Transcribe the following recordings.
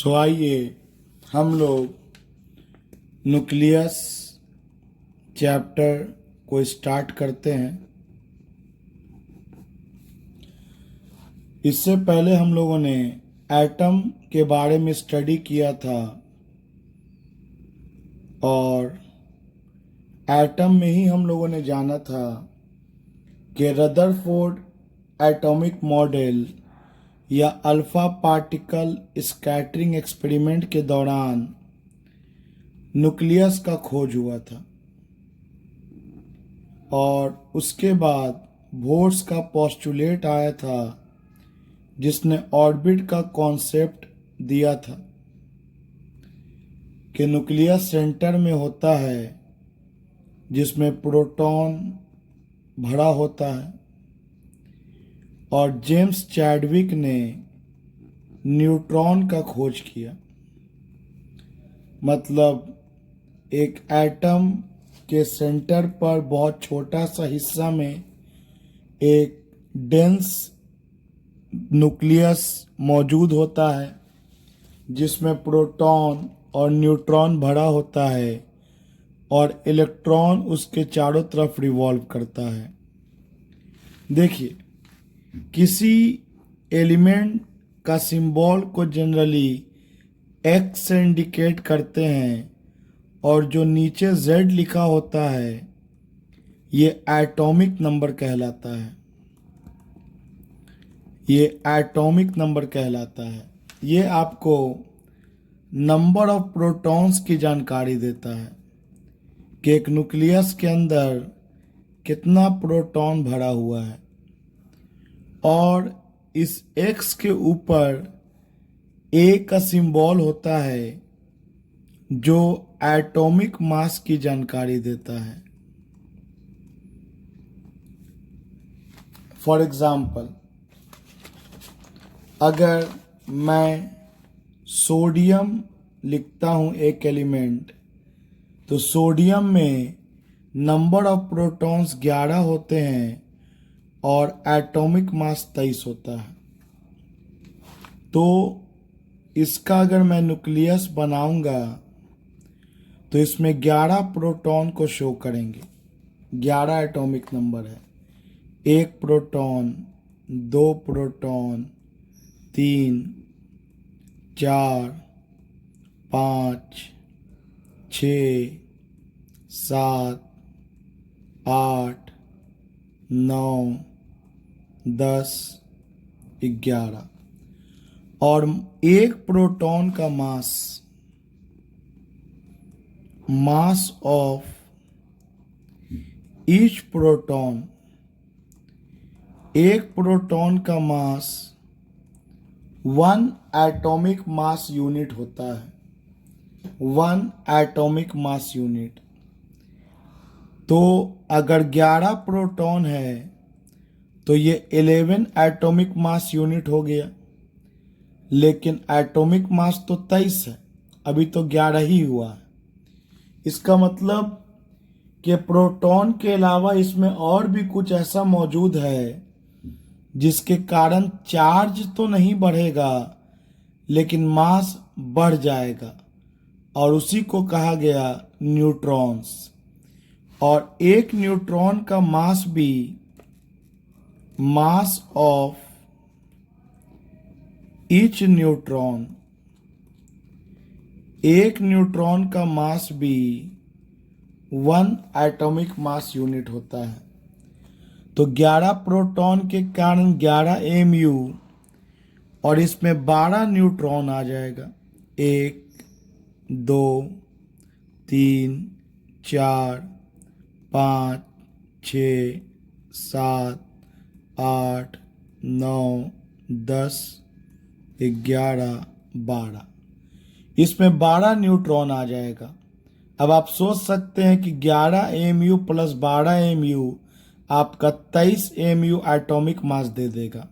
आइए हम लोग न्यूक्लियस चैप्टर को स्टार्ट करते हैं। इससे पहले हम लोगों ने एटम के बारे में स्टडी किया था और एटम में ही हम लोगों ने जाना था कि रदरफोर्ड एटॉमिक मॉडल या अल्फा पार्टिकल स्कैटरिंग एक्सपेरिमेंट के दौरान न्यूक्लियस का खोज हुआ था और उसके बाद बोर्स का पोस्टुलेट आया था जिसने ऑर्बिट का कॉन्सेप्ट दिया था कि न्यूक्लियस सेंटर में होता है जिसमें प्रोटॉन भरा होता है और जेम्स चैडविक ने न्यूट्रॉन का खोज किया। मतलब एक एटम के सेंटर पर बहुत छोटा सा हिस्सा में एक डेंस न्यूक्लियस मौजूद होता है जिसमें प्रोटॉन और न्यूट्रॉन भरा होता है और इलेक्ट्रॉन उसके चारों तरफ रिवॉल्व करता है। देखिए, किसी एलिमेंट का सिंबल को जनरली एक्स से इंडिकेट करते हैं और जो नीचे जेड लिखा होता है ये एटॉमिक नंबर कहलाता है। ये एटॉमिक नंबर कहलाता है। ये आपको नंबर ऑफ प्रोटॉन्स की जानकारी देता है कि एक न्यूक्लियस के अंदर कितना प्रोटॉन भरा हुआ है और इस एक्स के ऊपर ए का सिंबल होता है जो एटॉमिक मास की जानकारी देता है। फॉर एग्जाम्पल, अगर मैं सोडियम लिखता हूं एक एलिमेंट, तो सोडियम में नंबर ऑफ प्रोटॉन्स 11 होते हैं और एटॉमिक मास 23 होता है। तो इसका अगर मैं न्यूक्लियस बनाऊंगा तो इसमें 11 प्रोटॉन को शो करेंगे। 11 एटॉमिक नंबर है। 1 प्रोटॉन, 2 प्रोटॉन, 3, 4, 5, 6, 7, 8, 9, 10, 11 और एक प्रोटॉन का मास ऑफ ईच प्रोटॉन, एक प्रोटॉन का मास 1 एटॉमिक मास यूनिट होता है। 1 एटॉमिक मास यूनिट। तो अगर 11 प्रोटॉन है तो ये 11 एटॉमिक मास यूनिट हो गया, लेकिन एटॉमिक मास तो 23 है, अभी तो 11 ही हुआ है। इसका मतलब कि प्रोटॉन के अलावा इसमें और भी कुछ ऐसा मौजूद है जिसके कारण चार्ज तो नहीं बढ़ेगा लेकिन मास बढ़ जाएगा और उसी को कहा गया न्यूट्रॉन्स। और एक न्यूट्रॉन का मास भी मास ऑफ ईच न्यूट्रॉन, एक न्यूट्रॉन का मास भी 1 एटॉमिक मास यूनिट होता है। तो 11 प्रोटॉन के कारण 11 एमयू और इसमें 12 न्यूट्रॉन आ जाएगा। 1, 2, 3, 4, 5, 6, 7, 8, 9, 10, 11, 12। इसमें 12 न्यूट्रॉन आ जाएगा। अब आप सोच सकते हैं कि 11 एमयू प्लस 12 एमयू आपका 23 एमयू एटॉमिक मास दे देगा।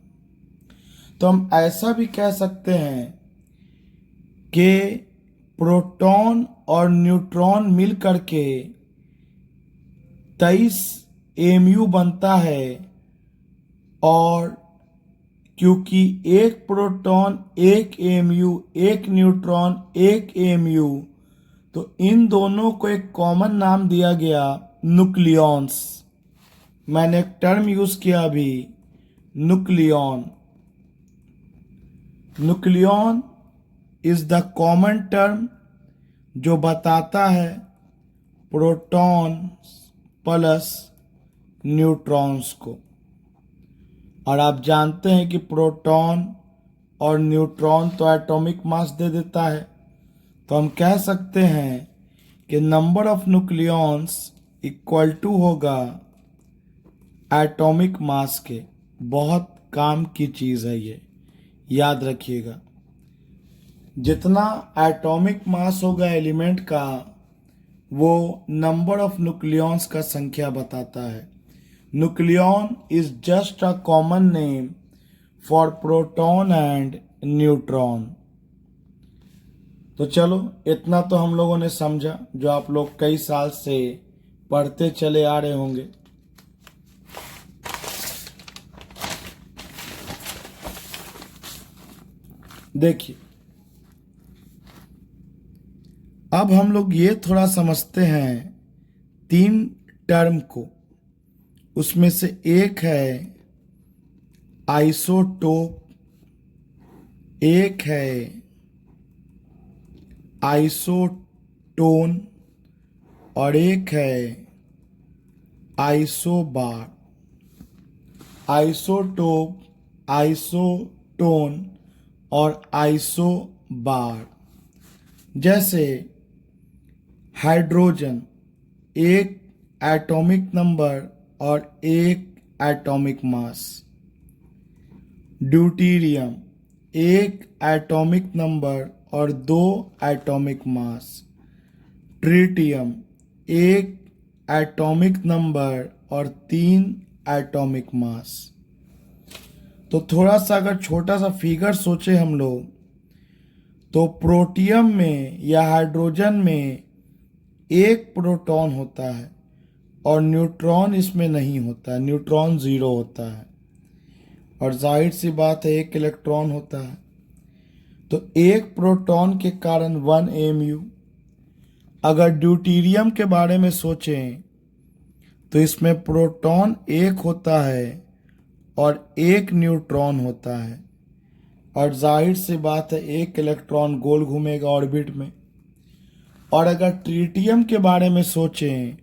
तो हम ऐसा भी कह सकते हैं कि प्रोटॉन और न्यूट्रॉन मिलकर के 23 एमयू बनता है और क्योंकि एक प्रोटॉन, एक एएमयू, एक न्यूट्रॉन, एक एएमयू, तो इन दोनों को एक कॉमन नाम दिया गया न्यूक्लियॉन्स। मैंने एक टर्म यूज किया अभी, nucleon. Nucleon is the common term जो बताता है प्रोटॉन प्लस न्यूट्रॉन्स को। और आप जानते हैं कि प्रोटॉन और न्यूट्रॉन तो एटॉमिक मास दे देता है, तो हम कह सकते हैं कि number of nucleons equal to होगा एटॉमिक मास के। बहुत काम की चीज़ है ये, याद रखिएगा। जितना एटॉमिक मास होगा एलिमेंट का, वो नंबर ऑफ न्यूक्लियॉन्स का संख्या बताता है। Nucleon is just a common name for proton and neutron. तो चलो, इतना तो हम लोगों ने समझा, जो आप लोग कई साल से पढ़ते चले आ रहे होंगे। देखिए, अब हम लोग ये थोड़ा समझते हैं तीन टर्म को। उसमें से एक है आइसोटोप, एक है आइसोटोन और एक है आइसोबार। आइसोटोप, आइसोटोन और आइसोबार। जैसे हाइड्रोजन, एक एटॉमिक नंबर और एक एटॉमिक मास। ड्यूटेरियम, एक एटॉमिक नंबर और दो एटॉमिक मास। ट्रिटियम, एक एटॉमिक नंबर और तीन एटॉमिक मास। तो थोड़ा सा अगर छोटा सा फिगर सोचे हम लोग, तो प्रोटियम में या हाइड्रोजन में एक प्रोटॉन होता है और न्यूट्रॉन इसमें नहीं होता है, न्यूट्रॉन जीरो होता है। और जाहिर सी बात है, एक इलेक्ट्रॉन होता है। तो एक प्रोटॉन के कारण 1 एएमयू। अगर ड्यूटेरियम के बारे में सोचें तो इसमें प्रोटॉन एक होता है और एक न्यूट्रॉन होता है। और जाहिर सी बात है, एक इलेक्ट्रॉन गोल घूमेगा ऑर्बिट में। और अगर ट्रिटियम के बारे में सोचें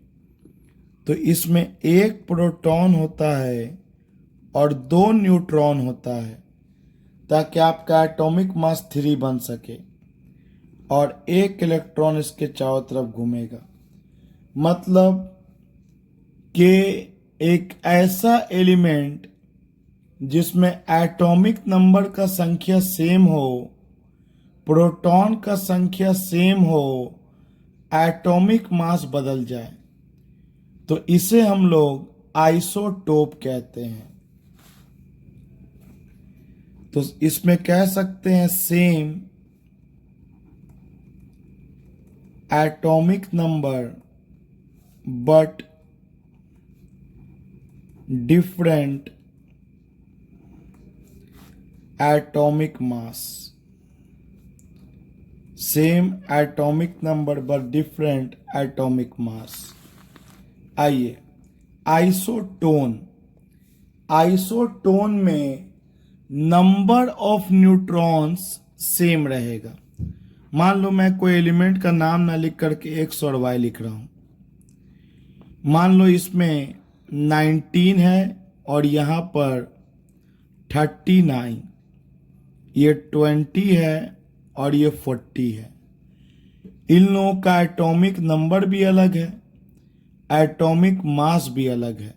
तो इसमें एक प्रोटॉन होता है और दो न्यूट्रॉन होता है, ताकि आपका एटॉमिक मास 3 बन सके और एक इलेक्ट्रॉन इसके चारों तरफ घूमेगा। मतलब कि एक ऐसा एलिमेंट जिसमें एटॉमिक नंबर का संख्या सेम हो, प्रोटॉन का संख्या सेम हो, एटॉमिक मास बदल जाए, तो इसे हम लोग आइसोटोप कहते हैं। तो इसमें कह सकते हैं same atomic number but different atomic mass. Same atomic number but different atomic mass. आइए, आइसोटोन। आइसोटोन में नंबर ऑफ न्यूट्रॉन्स सेम रहेगा। मान लो मैं कोई एलिमेंट का नाम ना लिख करके एक्स और वाई लिख रहा हूं। मान लो इसमें 19 है और यहाँ पर 39, ये 20 है और ये 40 है। इन लोगों का एटॉमिक नंबर भी अलग है, एटॉमिक मास भी अलग है।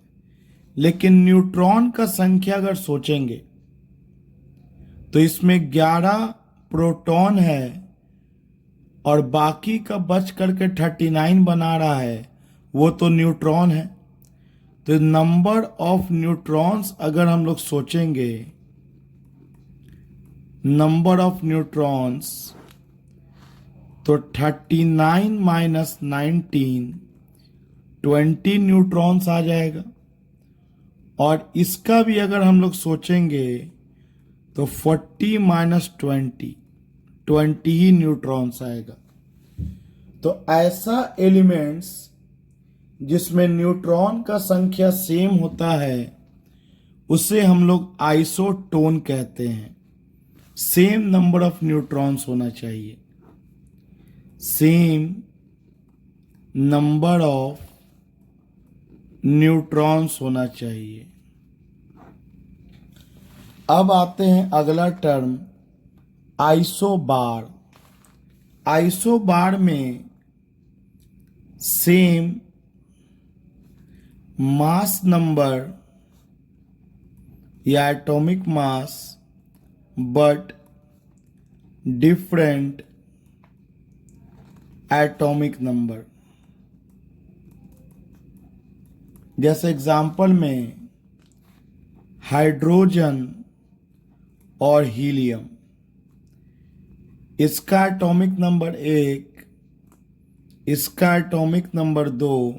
लेकिन न्यूट्रॉन का संख्या अगर सोचेंगे तो इसमें 11 प्रोटॉन है और बाकी का बच करके 39 बना रहा है, वो तो न्यूट्रॉन है। तो नंबर ऑफ न्यूट्रॉन्स अगर हम लोग सोचेंगे, नंबर ऑफ न्यूट्रॉन्स, तो 39 माइनस 19 20 न्यूट्रॉन्स आ जाएगा। और इसका भी अगर हम लोग सोचेंगे तो 40 माइनस 20 ही न्यूट्रॉन्स आएगा। तो ऐसा एलिमेंट्स जिसमें न्यूट्रॉन का संख्या सेम होता है उसे हम लोग आइसोटोन कहते हैं। सेम नंबर ऑफ न्यूट्रॉन्स होना चाहिए, सेम नंबर ऑफ न्यूट्रॉन्स होना चाहिए। अब आते हैं अगला टर्म आइसोबार। आइसोबार में सेम मास नंबर या atomic mass but different atomic number. जैसे एग्जाम्पल में हाइड्रोजन और हीलियम, इसका एटॉमिक नंबर 1, इसका एटॉमिक नंबर 2,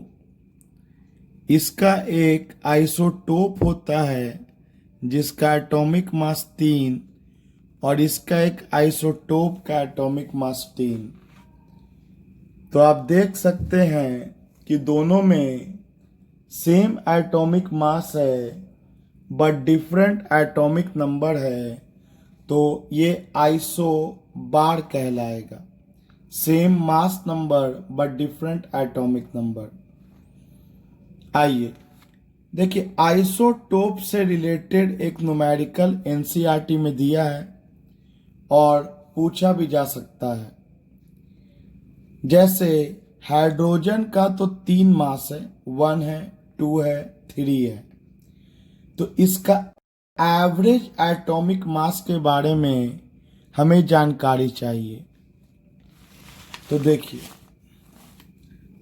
इसका एक आइसोटोप होता है जिसका एटॉमिक मास 3 और इसका एक आइसोटोप का एटॉमिक मास 3। तो आप देख सकते हैं कि दोनों में सेम एटॉमिक मास है बट डिफरेंट एटॉमिक नंबर है, तो ये आइसोबार कहलाएगा। Same mass number but different atomic number. आइए देखिए, आइसोटोप से रिलेटेड एक न्यूमेरिकल एनसीईआरटी में दिया है और पूछा भी जा सकता है। जैसे हाइड्रोजन का तो 3 मास है, 1 है, 2 है, 3 है। तो इसका एवरेज एटॉमिक मास के बारे में हमें जानकारी चाहिए। तो देखिए,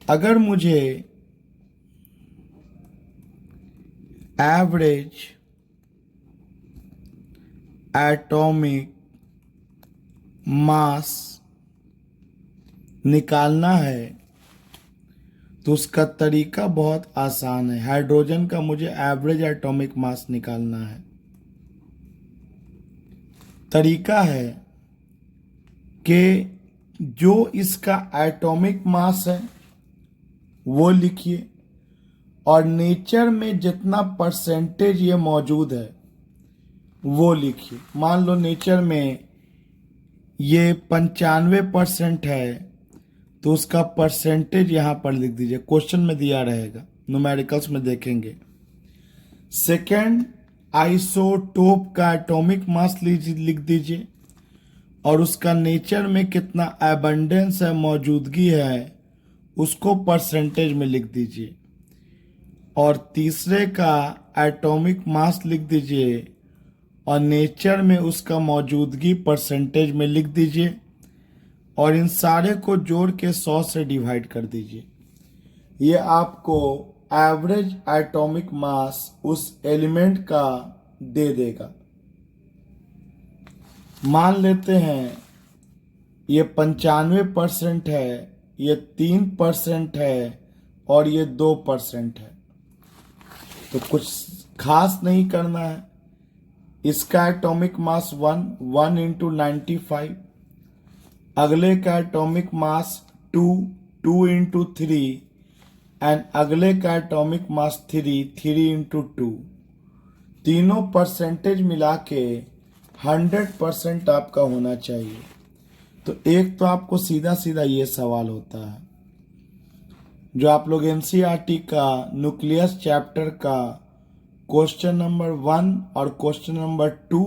अगर मुझे एवरेज एटॉमिक मास निकालना है तो उसका तरीका बहुत आसान है। हाइड्रोजन का मुझे एवरेज एटॉमिक मास निकालना है। तरीका है कि जो इसका एटॉमिक मास है वो लिखिए और नेचर में जितना परसेंटेज ये मौजूद है वो लिखिए। मान लो नेचर में ये 95% है तो उसका परसेंटेज यहाँ पर लिख दीजिए, क्वेश्चन में दिया रहेगा, न्यूमेरिकल्स में देखेंगे। सेकेंड, आइसोटोप का एटॉमिक मास लिख दीजिए और उसका नेचर में कितना एबंडेंस है, मौजूदगी है, उसको परसेंटेज में लिख दीजिए। और तीसरे का एटॉमिक मास लिख दीजिए और नेचर में उसका मौजूदगी परसेंटेज में लिख दीजिए और इन सारे को जोड़ के 100 से डिवाइड कर दीजिए। ये आपको एवरेज एटॉमिक मास उस एलिमेंट का दे देगा। मान लेते हैं ये 95% है, ये 3% है और ये 2% है। तो कुछ खास नहीं करना है। इसका एटॉमिक मास 1 इंटू 95, अगले का एटॉमिक मास 2 इंटू 3 एंड अगले का एटॉमिक मास 3 इंटू 2। तीनों परसेंटेज मिला के 100% आपका होना चाहिए। तो एक तो आपको सीधा सीधा ये सवाल होता है जो आप लोग एनसीईआरटी का न्यूक्लियस चैप्टर का क्वेश्चन नंबर 1 और क्वेश्चन नंबर 2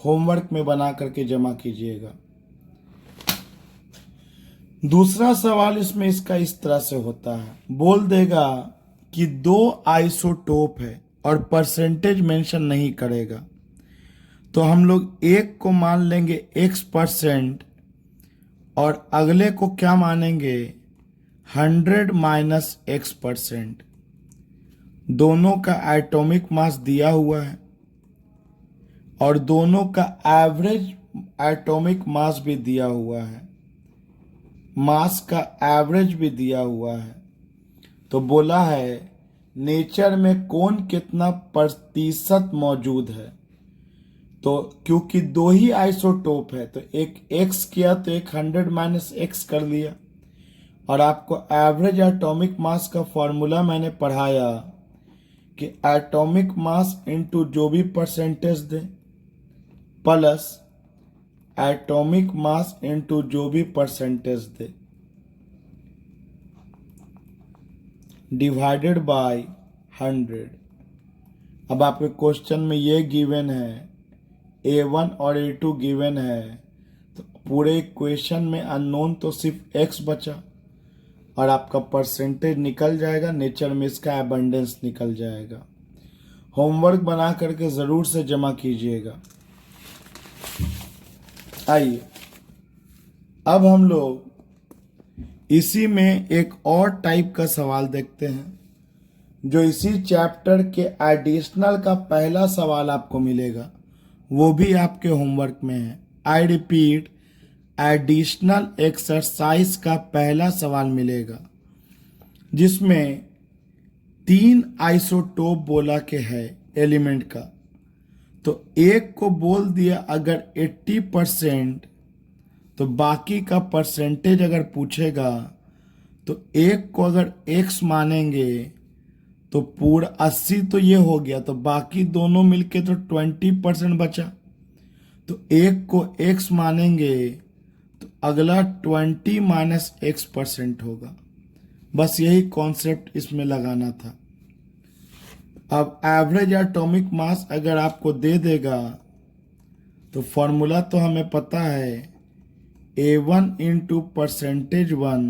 होमवर्क में बना करके जमा कीजिएगा। दूसरा सवाल इसमें इसका इस तरह से होता है, बोल देगा कि 2 आइसोटोप है और परसेंटेज मेंशन नहीं करेगा। तो हम लोग एक को मान लेंगे X% और अगले को क्या मानेंगे 100 माइनस X%। दोनों का एटॉमिक मास दिया हुआ है और दोनों का एवरेज एटॉमिक मास भी दिया हुआ है, मास का एवरेज भी दिया हुआ है। तो बोला है नेचर में कौन कितना प्रतिशत मौजूद है। तो क्योंकि दो ही आइसोटोप है तो एक x किया तो एक 100 माइनस एक्स कर लिया। और आपको एवरेज एटॉमिक मास का फॉर्मूला मैंने पढ़ाया कि एटॉमिक मास इनटू जो भी परसेंटेज दे प्लस एटॉमिक मास इनटू जो भी परसेंटेज दे डिवाइडेड बाय 100। अब आपके क्वेश्चन में ये गिवन है, A1 और A2 गिवन है, तो पूरे इक्वेशन में अननोन तो सिर्फ x बचा और आपका परसेंटेज निकल जाएगा, नेचर में इसका एबंडेंस निकल जाएगा। होमवर्क बना करके ज़रूर से जमा कीजिएगा। आइए अब हम लोग इसी में एक और टाइप का सवाल देखते हैं जो इसी चैप्टर के एडिशनल का पहला सवाल आपको मिलेगा, वो भी आपके होमवर्क में है। आई रिपीट, एडिशनल एक्सरसाइज का पहला सवाल मिलेगा जिसमें 3 आइसोटोप बोला के है एलिमेंट का। तो एक को बोल दिया अगर 80%, तो बाकी का परसेंटेज अगर पूछेगा तो एक को अगर x मानेंगे तो पूरा 80 तो ये हो गया, तो बाकी दोनों मिलके तो 20% बचा। तो एक को x मानेंगे तो अगला 20 माइनस x% होगा। बस यही कॉन्सेप्ट इसमें लगाना था। अब एवरेज एटॉमिक मास अगर आपको दे देगा तो फॉर्मूला तो हमें पता है, A1 into percentage 1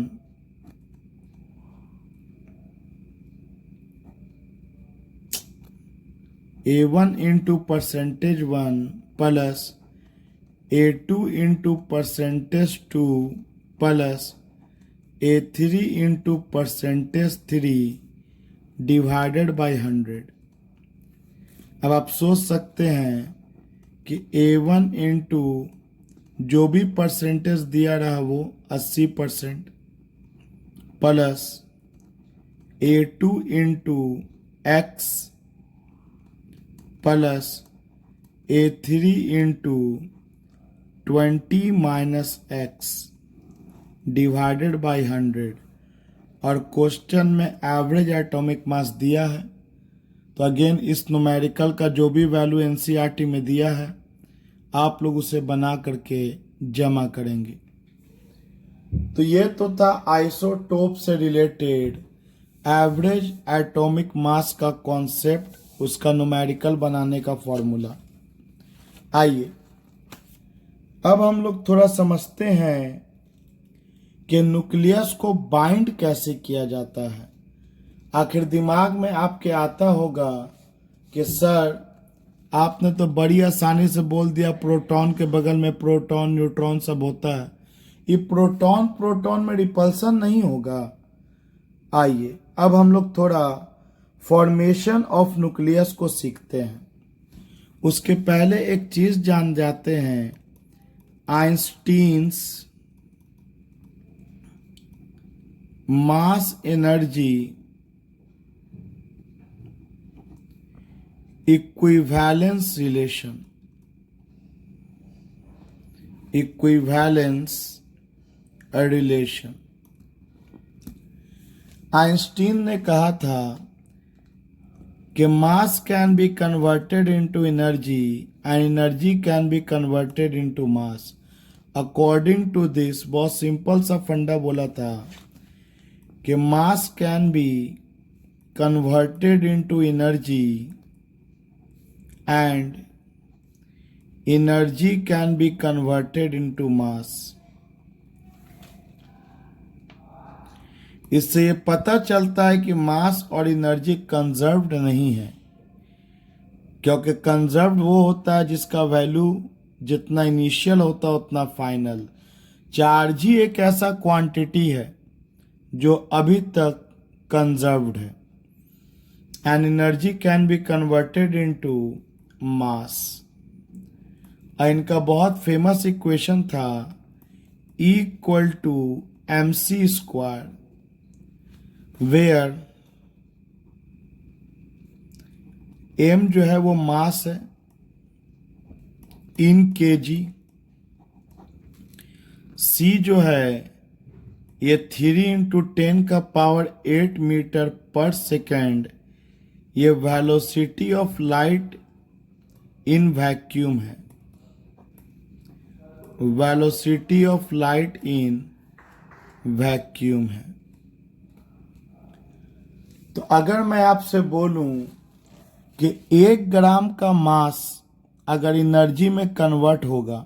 A1 into percentage 1 plus A2 into percentage 2 plus A3 into percentage 3 divided by 100। अब आप सोच सकते हैं कि A1 इंटू जो भी परसेंटेज दिया रहा वो 80% plus A2 into x plus A3 into 20 minus x divided by 100। और क्वेश्चन में एवरेज एटॉमिक मास दिया है, तो अगेन इस न्यूमेरिकल का जो भी वैल्यू एनसीईआरटी में दिया है आप लोग उसे बना करके जमा करेंगे। तो ये तो था आइसोटोप से रिलेटेड एवरेज एटॉमिक मास का कॉन्सेप्ट, उसका न्यूमेरिकल बनाने का फॉर्मूला। आइए अब हम लोग थोड़ा समझते हैं कि न्यूक्लियस को बाइंड कैसे किया जाता है। आखिर दिमाग में आपके आता होगा कि सर आपने तो बड़ी आसानी से बोल दिया प्रोटॉन के बगल में प्रोटॉन न्यूट्रॉन सब होता है, ये प्रोटॉन प्रोटॉन में रिपल्सन नहीं होगा। आइए अब हम लोग थोड़ा फॉर्मेशन ऑफ न्यूक्लियस को सीखते हैं। उसके पहले एक चीज जान जाते हैं, Einstein's mass energy equivalence relation, equivalence relation. Einstein ने कहा था कि mass can be converted into energy and energy can be converted into mass. According to this, बहुत सिंपल सा फंडा बोला था कि mass can be converted into energy and energy can be converted into mass. इससे ये पता चलता है कि मास और एनर्जी कंजर्व्ड नहीं है, क्योंकि कंजर्व्ड वो होता है जिसका वैल्यू जितना इनिशियल होता है उतना फाइनल। चार्ज ही एक ऐसा क्वांटिटी है जो अभी तक कंजर्व्ड है। And energy can be converted into mass. इनका बहुत फेमस इक्वेशन था E equal to mc square, where m जो है वो मास है इन केजी। सी जो है ये 3 × 10⁻⁸ मीटर पर सेकेंड, ये velocity of light in vacuum है। Velocity of light in vacuum है। तो अगर मैं आपसे बोलूं कि 1 ग्राम का मास अगर एनर्जी में कन्वर्ट होगा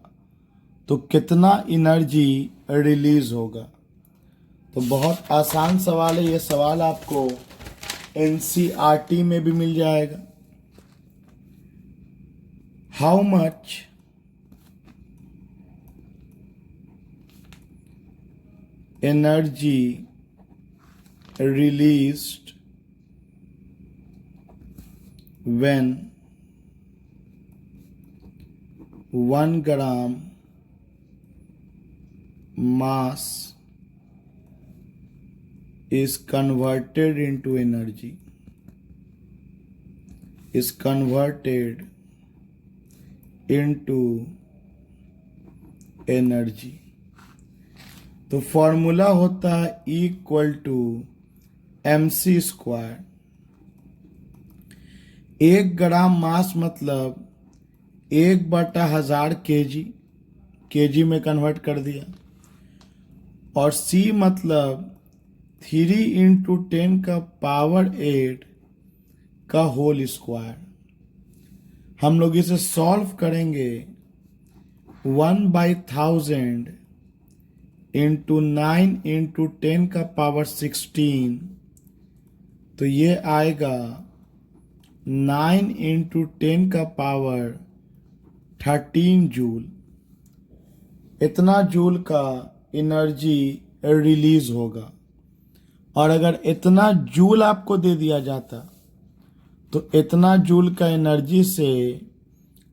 तो कितना एनर्जी रिलीज होगा, तो बहुत आसान सवाल है। ये सवाल आपको एनसीईआरटी में भी मिल जाएगा। How much energy released when 1 gram mass is converted into energy, is converted into energy। तो फॉर्मूला होता है E = mc²। 1 ग्राम मास मतलब 1/1000 केजी, केजी में कन्वर्ट कर दिया। और C मतलब 3 × 10⁸ का होल स्क्वायर। हम लोग इसे सॉल्व करेंगे 1/1000 × 9 × 10⁻16, तो ये आएगा 9 × 10⁻13 जूल। इतना जूल का एनर्जी रिलीज होगा। और अगर इतना जूल आपको दे दिया जाता तो इतना जूल का एनर्जी से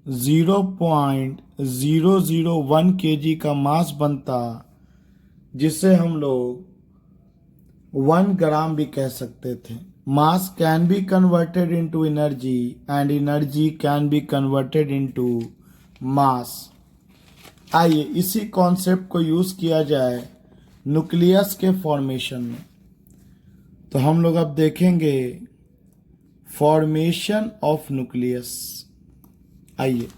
0.001 केजी का मास बनता, जिसे हम लोग 1 ग्राम भी कह सकते थे। मास can be converted into energy and energy can be converted into मास। आइए इसी कॉन्सेप्ट को यूज किया जाए न्यूक्लियस के फॉर्मेशन में। तो हम लोग अब देखेंगे फॉर्मेशन ऑफ न्यूक्लियस। आइए,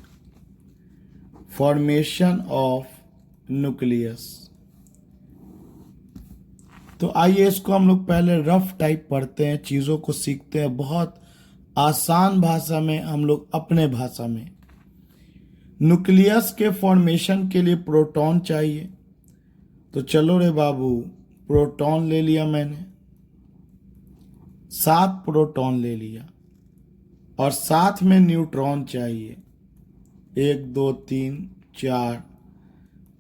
फॉर्मेशन ऑफ न्यूक्लियस। तो आइए इसको हम लोग पहले रफ टाइप पढ़ते हैं, चीज़ों को सीखते हैं बहुत आसान भाषा में, हम लोग अपने भाषा में। न्यूक्लियस के फॉर्मेशन के लिए प्रोटॉन चाहिए। तो चलो रे बाबू, प्रोटॉन ले लिया मैंने, 7 प्रोटॉन ले लिया। और साथ में न्यूट्रॉन चाहिए, 1 2 3 4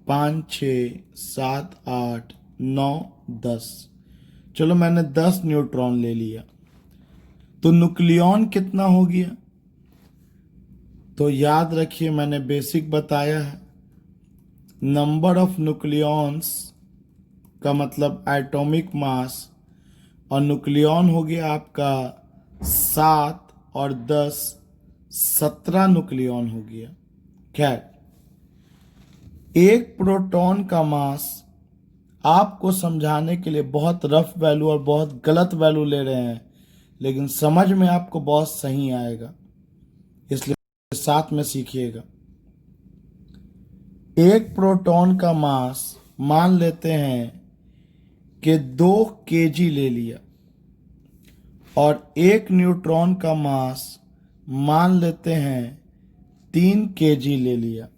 5 6 7 8 9 10। चलो मैंने 10 न्यूट्रॉन ले लिया। तो न्यूक्लियॉन कितना हो गया? तो याद रखिए मैंने बेसिक बताया है, नंबर ऑफ न्यूक्लियॉन्स का मतलब एटॉमिक मास, और न्यूक्लियॉन हो गया आपका 7 और 10 17 न्यूक्लियॉन हो गया। खैर, एक प्रोटॉन का मास आपको समझाने के लिए बहुत रफ वैल्यू और बहुत गलत वैल्यू ले रहे हैं, लेकिन समझ में आपको बहुत सही आएगा, इसलिए साथ में सीखिएगा। एक प्रोटॉन का मास मान लेते हैं कि 2 केजी ले लिया, और एक न्यूट्रॉन का मास मान लेते हैं 3 केजी ले लिया।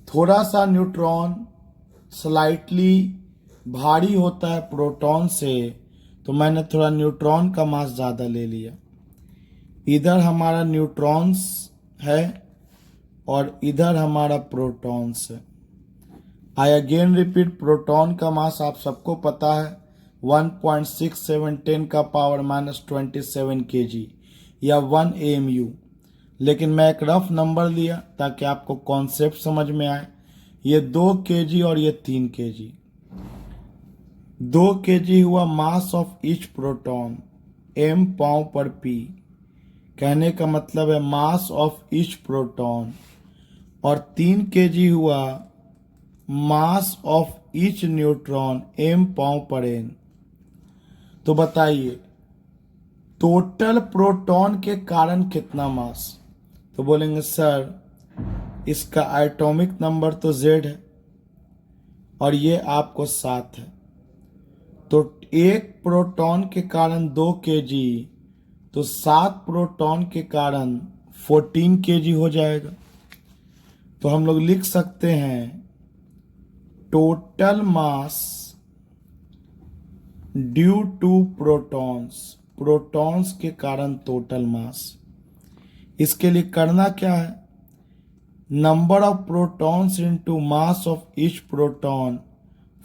थोड़ा सा न्यूट्रॉन स्लाइटली भारी होता है प्रोटॉन से, तो मैंने थोड़ा न्यूट्रॉन का मास ज़्यादा ले लिया। इधर हमारा न्यूट्रॉन्स है और इधर हमारा प्रोटॉन्स है। आई अगेन रिपीट, प्रोटॉन का मास आप सबको पता है 1.67 10⁻⁻27 केजी या 1 AMU, लेकिन मैं एक रफ नंबर लिया ताकि आपको कॉन्सेप्ट समझ में आए। ये 2 केजी और ये 3 केजी। 2 केजी हुआ मास ऑफ ईच प्रोटॉन, m पाव/p। कहने का मतलब है मास ऑफ ईच प्रोटॉन। और 3 kg हुआ मास ऑफ ईच न्यूट्रॉन m पाव पर n। तो बताइए टोटल प्रोटॉन के कारण कितना मास। तो बोलेंगे सर इसका एटॉमिक नंबर तो Z है और ये आपको 7 है, तो एक प्रोटॉन के कारण 2 kg, तो 7 प्रोटॉन के कारण 14 kg हो जाएगा। तो हम लोग लिख सकते हैं total mass due to protons, protons के कारण टोटल मास। इसके लिए करना क्या है, number of protons into mass of each proton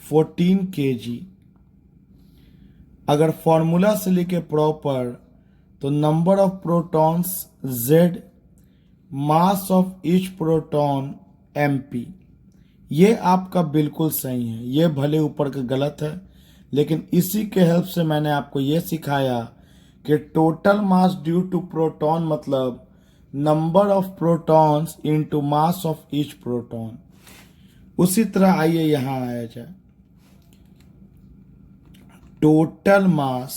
14 kg। अगर फॉर्मूला से लिखे प्रॉपर तो number of protons Z, mass of each proton MP। ये आपका बिल्कुल सही है, ये भले ऊपर का गलत है, लेकिन इसी के हेल्प से मैंने आपको ये सिखाया कि total mass due to proton मतलब number of protons into mass of each proton. उसी तरह आइए यहां आया जाए, total mass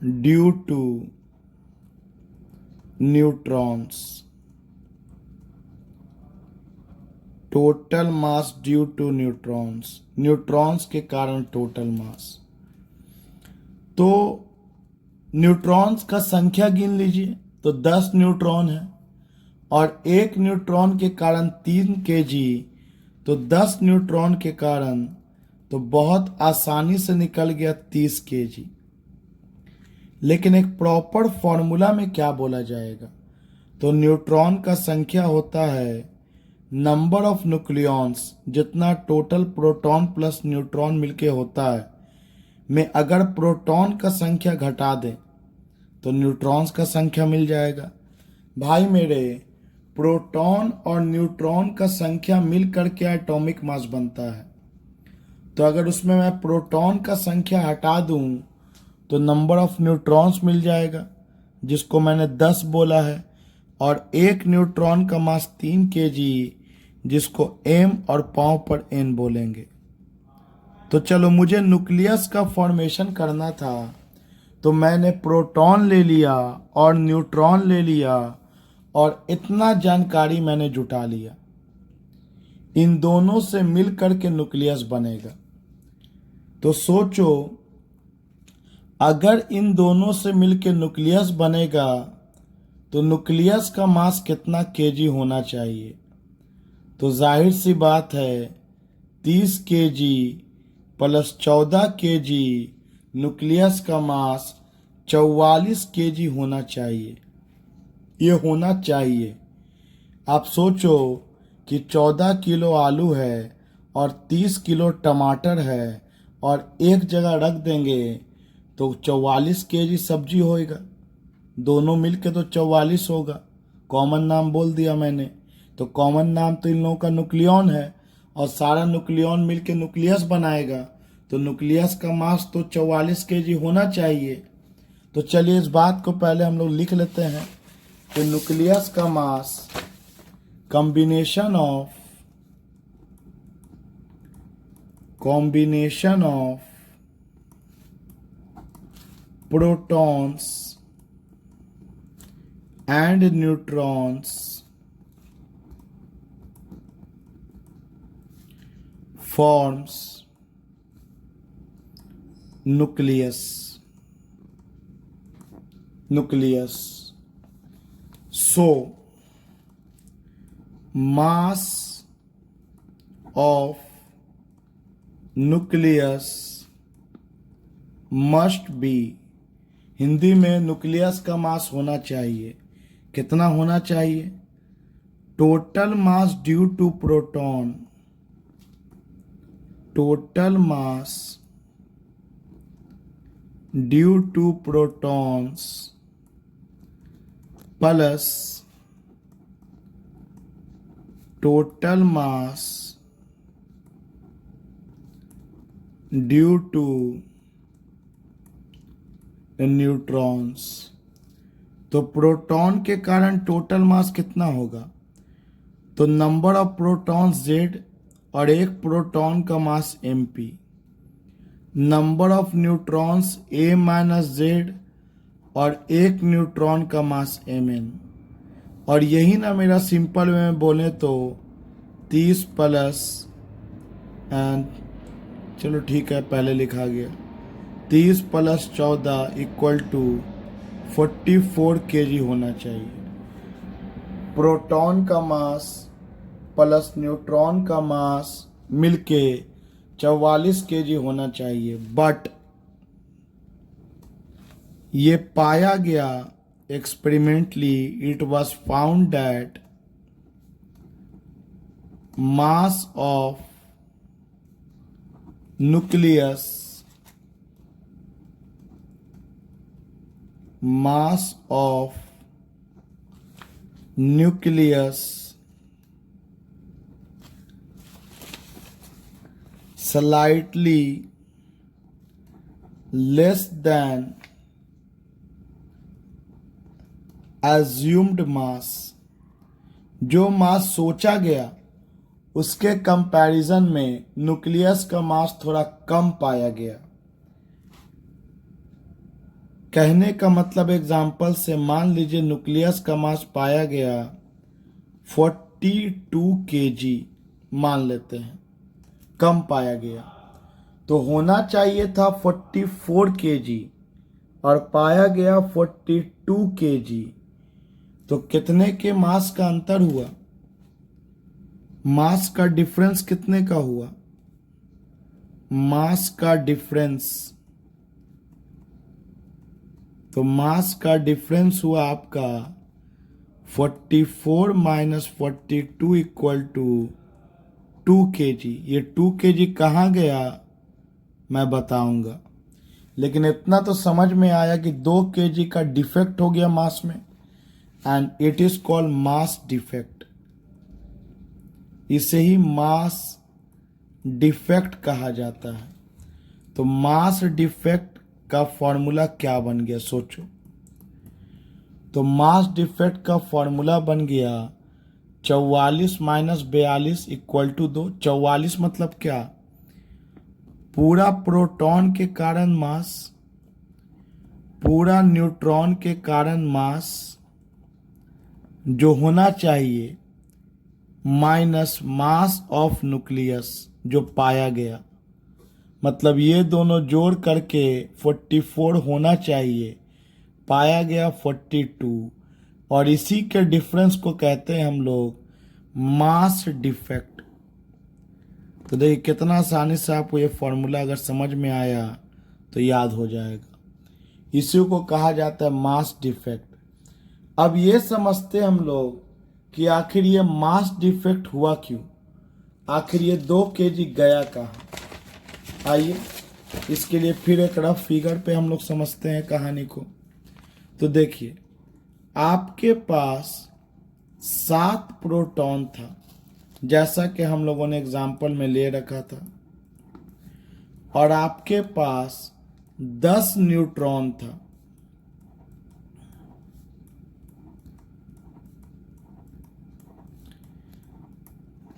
due to neutrons, total mass due to neutrons, neutrons के कारण टोटल मास। तो न्यूट्रॉन्स का संख्या गिन लीजिए, तो 10 न्यूट्रॉन है और एक न्यूट्रॉन के कारण 3 kg, तो 10 न्यूट्रॉन के कारण तो बहुत आसानी से निकल गया 30 kg। लेकिन एक प्रॉपर फॉर्मूला में क्या बोला जाएगा, तो न्यूट्रॉन का संख्या होता है नंबर ऑफ न्यूक्लियॉन्स, जितना टोटल प्रोटॉन प्लस न्यूट्रॉन मिलके होता है में अगर प्रोटॉन का संख्या घटा दें तो न्यूट्रॉन्स का संख्या मिल जाएगा। भाई मेरे प्रोटॉन और न्यूट्रॉन का संख्या मिल करके एटॉमिक मास बनता है, तो अगर उसमें मैं प्रोटॉन का संख्या हटा दूं तो नंबर ऑफ न्यूट्रॉन्स मिल जाएगा, जिसको मैंने 10 बोला है, और एक न्यूट्रॉन का मास 3 kg, जिसको m और पाव पर n बोलेंगे। तो चलो मुझे न्यूक्लियस का फॉर्मेशन करना था, तो मैंने प्रोटॉन ले लिया और न्यूट्रॉन ले लिया और इतना जानकारी मैंने जुटा लिया, इन दोनों से मिल करके न्यूक्लियस बनेगा। तो सोचो अगर इन दोनों से मिलके न्यूक्लियस बनेगा तो न्यूक्लियस का मास कितना kg होना चाहिए। तो जाहिर सी बात है 30 kg प्लस 14 kg, न्यूक्लियस का मास 44 kg होना चाहिए। ये होना चाहिए। आप सोचो कि 14 किलो आलू है और 30 किलो टमाटर है और एक जगह रख देंगे तो 44 kg सब्जी होएगा, दोनों मिलके तो 44 होगा। कॉमन नाम बोल दिया मैंने, तो कॉमन नाम तो इन लोगों का न्यूक्लियॉन है और सारा न्यूक्लियॉन मिलके न्यूक्लियस बनाएगा, तो न्यूक्लियस का मास तो 44 kg होना चाहिए। तो चलिए इस बात को पहले हम लोग लिख लेते हैं कि न्यूक्लियस का mass combination of protons and neutrons forms nucleus। So mass of nucleus must be, Hindi में न्यूक्लियस का मास होना चाहिए, कितना होना चाहिए, total mass due to proton, total mass due to protons plus total mass due to neutrons। तो proton के कारण टोटल मास कितना होगा? तो नंबर ऑफ प्रोटॉन्स Z और एक प्रोटॉन का मास mp, number of neutrons A minus Z और एक न्यूट्रॉन का मास mn। और यही ना मेरा सिंपल वे में बोले तो 30 प्लस एंड चलो ठीक है पहले लिखा गया 30 प्लस 14 इक्वल टू 44 kg होना चाहिए। प्रोटॉन का मास प्लस न्यूट्रॉन का मास मिलके 44 kg होना चाहिए। बट ये पाया गया experimentally it was found that mass of nucleus slightly less than assumed mass। जो मास सोचा गया उसके कंपैरिजन में न्यूक्लियस का मास थोड़ा कम पाया गया। कहने का मतलब एग्जाम्पल से मान लीजिए न्यूक्लियस का मास पाया गया 42 kg मान लेते हैं, कम पाया गया, तो होना चाहिए था 44 kg और पाया गया 42 kg। तो कितने के मास का अंतर हुआ? मास का डिफरेंस कितने का हुआ? मास का डिफरेंस, तो मास का डिफरेंस हुआ आपका 44 माइनस 42 इक्वल टू 2 kg। ये 2 kg कहाँ गया मैं बताऊंगा, लेकिन इतना तो समझ में आया कि 2 kg का डिफेक्ट हो गया मास में and it is called mass defect. इसे ही मास डिफेक्ट कहा जाता है। तो मास डिफेक्ट का फॉर्मूला क्या बन गया सोचो। तो मास डिफेक्ट का फॉर्मूला बन गया 44 माइनस 42 इक्वल टू 2। 44 मतलब क्या? पूरा प्रोटॉन के कारण मास, पूरा न्यूट्रॉन के कारण मास जो होना चाहिए, माइनस मास ऑफ न्यूक्लियस जो पाया गया। मतलब ये दोनों जोड़ करके 44 होना चाहिए, पाया गया 42, और इसी के डिफरेंस को कहते हैं हम लोग मास डिफेक्ट। तो देखिए कितना आसानी से आपको ये फॉर्मूला अगर समझ में आया तो याद हो जाएगा। इसी को कहा जाता है मास डिफेक्ट। अब ये समझते हम लोग कि आखिर ये मास डिफेक्ट हुआ क्यों, आखिर ये 2 kg गया कहाँ। आइए इसके लिए फिर एक रफ फिगर पे हम लोग समझते हैं कहानी को। तो देखिए आपके पास 7 प्रोटॉन था, जैसा कि हम लोगों ने एग्जाम्पल में ले रखा था, और आपके पास 10 न्यूट्रॉन था।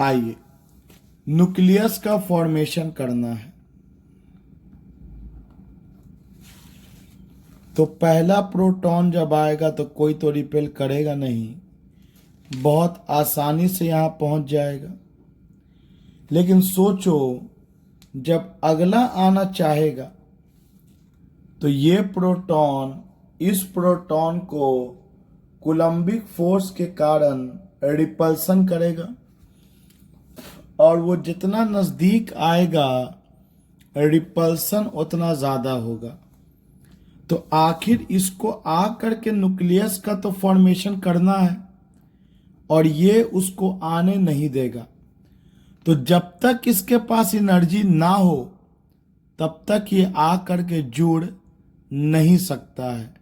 आइए न्यूक्लियस का फॉर्मेशन करना है। तो पहला प्रोटॉन जब आएगा तो कोई तो रिपेल करेगा नहीं, बहुत आसानी से यहां पहुंच जाएगा। लेकिन सोचो जब अगला आना चाहेगा तो ये प्रोटॉन इस प्रोटॉन को कूलम्बिक फोर्स के कारण रिपल्सन करेगा, और वो जितना नजदीक आएगा रिपल्सन उतना ज्यादा होगा। तो आखिर इसको आकर के न्यूक्लियस का तो फॉर्मेशन करना है और ये उसको आने नहीं देगा। तो जब तक इसके पास एनर्जी ना हो तब तक ये आकर के जुड़ नहीं सकता है।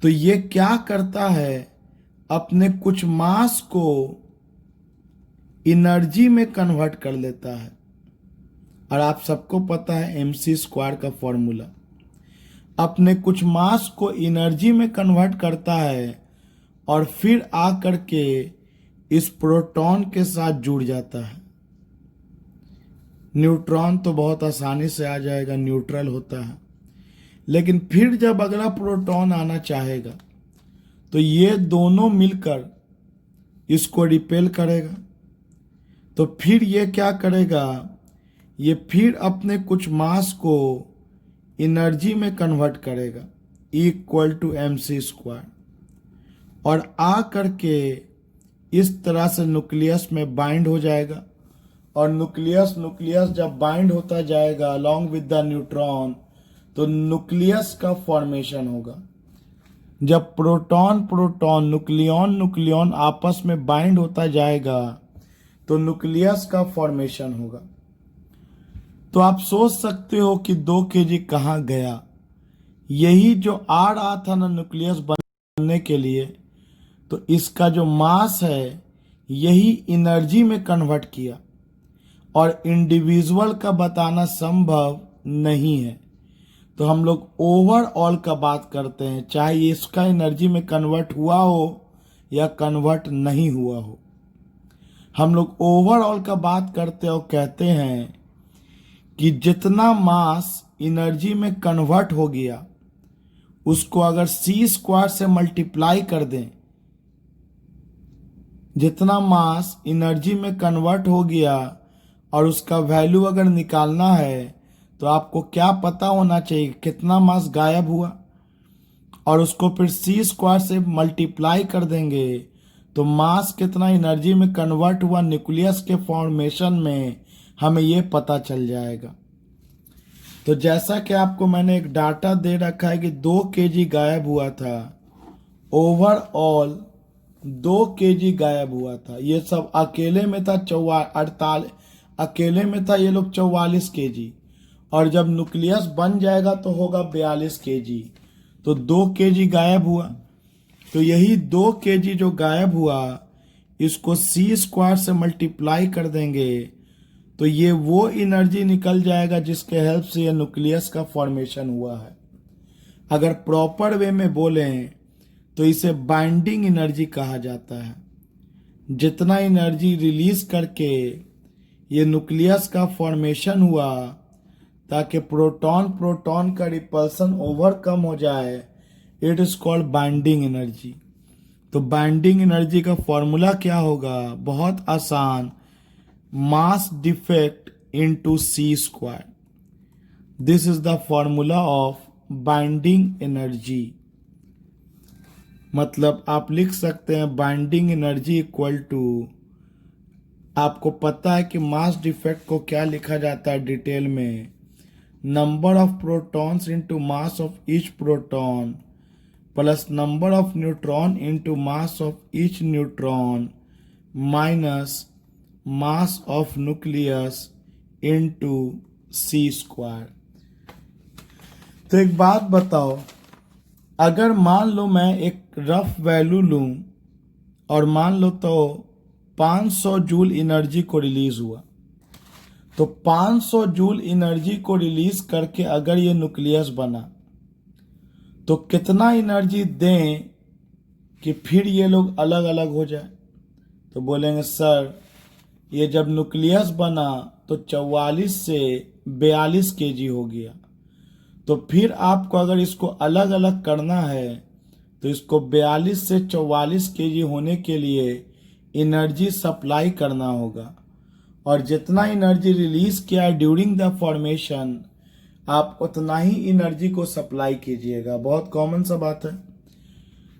तो ये क्या करता है, अपने कुछ मास को एनर्जी में कन्वर्ट कर लेता है। और आप सबको पता है mc² का फॉर्मूला। अपने कुछ मास को एनर्जी में कन्वर्ट करता है और फिर आकर के इस प्रोटॉन के साथ जुड़ जाता है। न्यूट्रॉन तो बहुत आसानी से आ जाएगा, न्यूट्रल होता है, लेकिन फिर जब अगला प्रोटॉन आना चाहेगा तो ये दोनों मिलकर इसको रिपेल करेगा। तो फिर ये क्या करेगा, ये फिर अपने कुछ मास को एनर्जी में कन्वर्ट करेगा E=mc², और आ करके इस तरह से न्यूक्लियस में बाइंड हो जाएगा। और न्यूक्लियस जब बाइंड होता जाएगा अलॉन्ग विद द न्यूट्रॉन, तो न्यूक्लियस का फॉर्मेशन होगा। जब प्रोटॉन प्रोटॉन न्यूक्लियॉन आपस में बाइंड होता जाएगा तो न्यूक्लियस का फॉर्मेशन होगा। तो आप सोच सकते हो कि 2 kg कहाँ गया। यही जो आ रहा था ना न्यूक्लियस बनने के लिए, तो इसका जो मास है यही एनर्जी में कन्वर्ट किया, और इंडिविजुअल का बताना संभव नहीं है। तो हम लोग ओवरऑल का बात करते हैं, चाहे इसका एनर्जी में कन्वर्ट हुआ हो या कन्वर्ट नहीं हुआ हो। हम लोग ओवरऑल का बात करते हैं और कहते हैं कि जितना मास एनर्जी में कन्वर्ट हो गया उसको अगर c² से मल्टीप्लाई कर दें, जितना मास एनर्जी में कन्वर्ट हो गया और उसका वैल्यू अगर निकालना है तो आपको क्या पता होना चाहिए, कितना मास गायब हुआ, और उसको फिर c² से मल्टीप्लाई कर देंगे तो मास कितना एनर्जी में कन्वर्ट हुआ न्यूक्लियस के फॉर्मेशन में, हमें ये पता चल जाएगा। तो जैसा कि आपको मैंने एक डाटा दे रखा है कि 2 kg गायब हुआ था, ओवरऑल 2 kg गायब हुआ था। ये सब अकेले में था 48, अकेले में था ये लोग 44 kg, और जब न्यूक्लियस बन जाएगा तो होगा 42 kg। तो 2 kg गायब हुआ। तो यही 2 kg जो गायब हुआ इसको c² से मल्टीप्लाई कर देंगे तो ये वो एनर्जी निकल जाएगा जिसके हेल्प से ये न्यूक्लियस का फॉर्मेशन हुआ है। अगर प्रॉपर वे में बोलें तो इसे बाइंडिंग एनर्जी कहा जाता है। जितना एनर्जी रिलीज करके ये न्यूक्लियस का फॉर्मेशन हुआ ताकि प्रोटॉन का रिपल्सन ओवरकम हो जाए, it is called binding energy. तो बाइंडिंग एनर्जी का फॉर्मूला क्या होगा, बहुत आसान, mass defect into c²। This is the formula of binding energy. मतलब आप लिख सकते हैं बाइंडिंग एनर्जी इक्वल टू, आपको पता है कि मास डिफेक्ट को क्या लिखा जाता है डिटेल में, number of protons into mass of each proton plus number of neutron into mass of each neutron minus mass of nucleus into c²। तो एक बात बताओ, अगर मान लो मैं एक रफ वैल्यू लूं और मान लो तो 500 जूल एनर्जी को रिलीज हुआ, तो 500 जूल एनर्जी को रिलीज करके अगर ये न्यूक्लियस बना तो कितना एनर्जी दें कि फिर ये लोग अलग अलग हो जाए। तो बोलेंगे सर ये जब न्यूक्लियस बना तो 44 से 42 kg हो गया, तो फिर आपको अगर इसको अलग अलग करना है तो इसको 42 से 44 kg होने के लिए एनर्जी सप्लाई करना होगा, और जितना एनर्जी रिलीज किया ड्यूरिंग द फॉर्मेशन आप उतना ही एनर्जी को सप्लाई कीजिएगा। बहुत कॉमन सा बात है।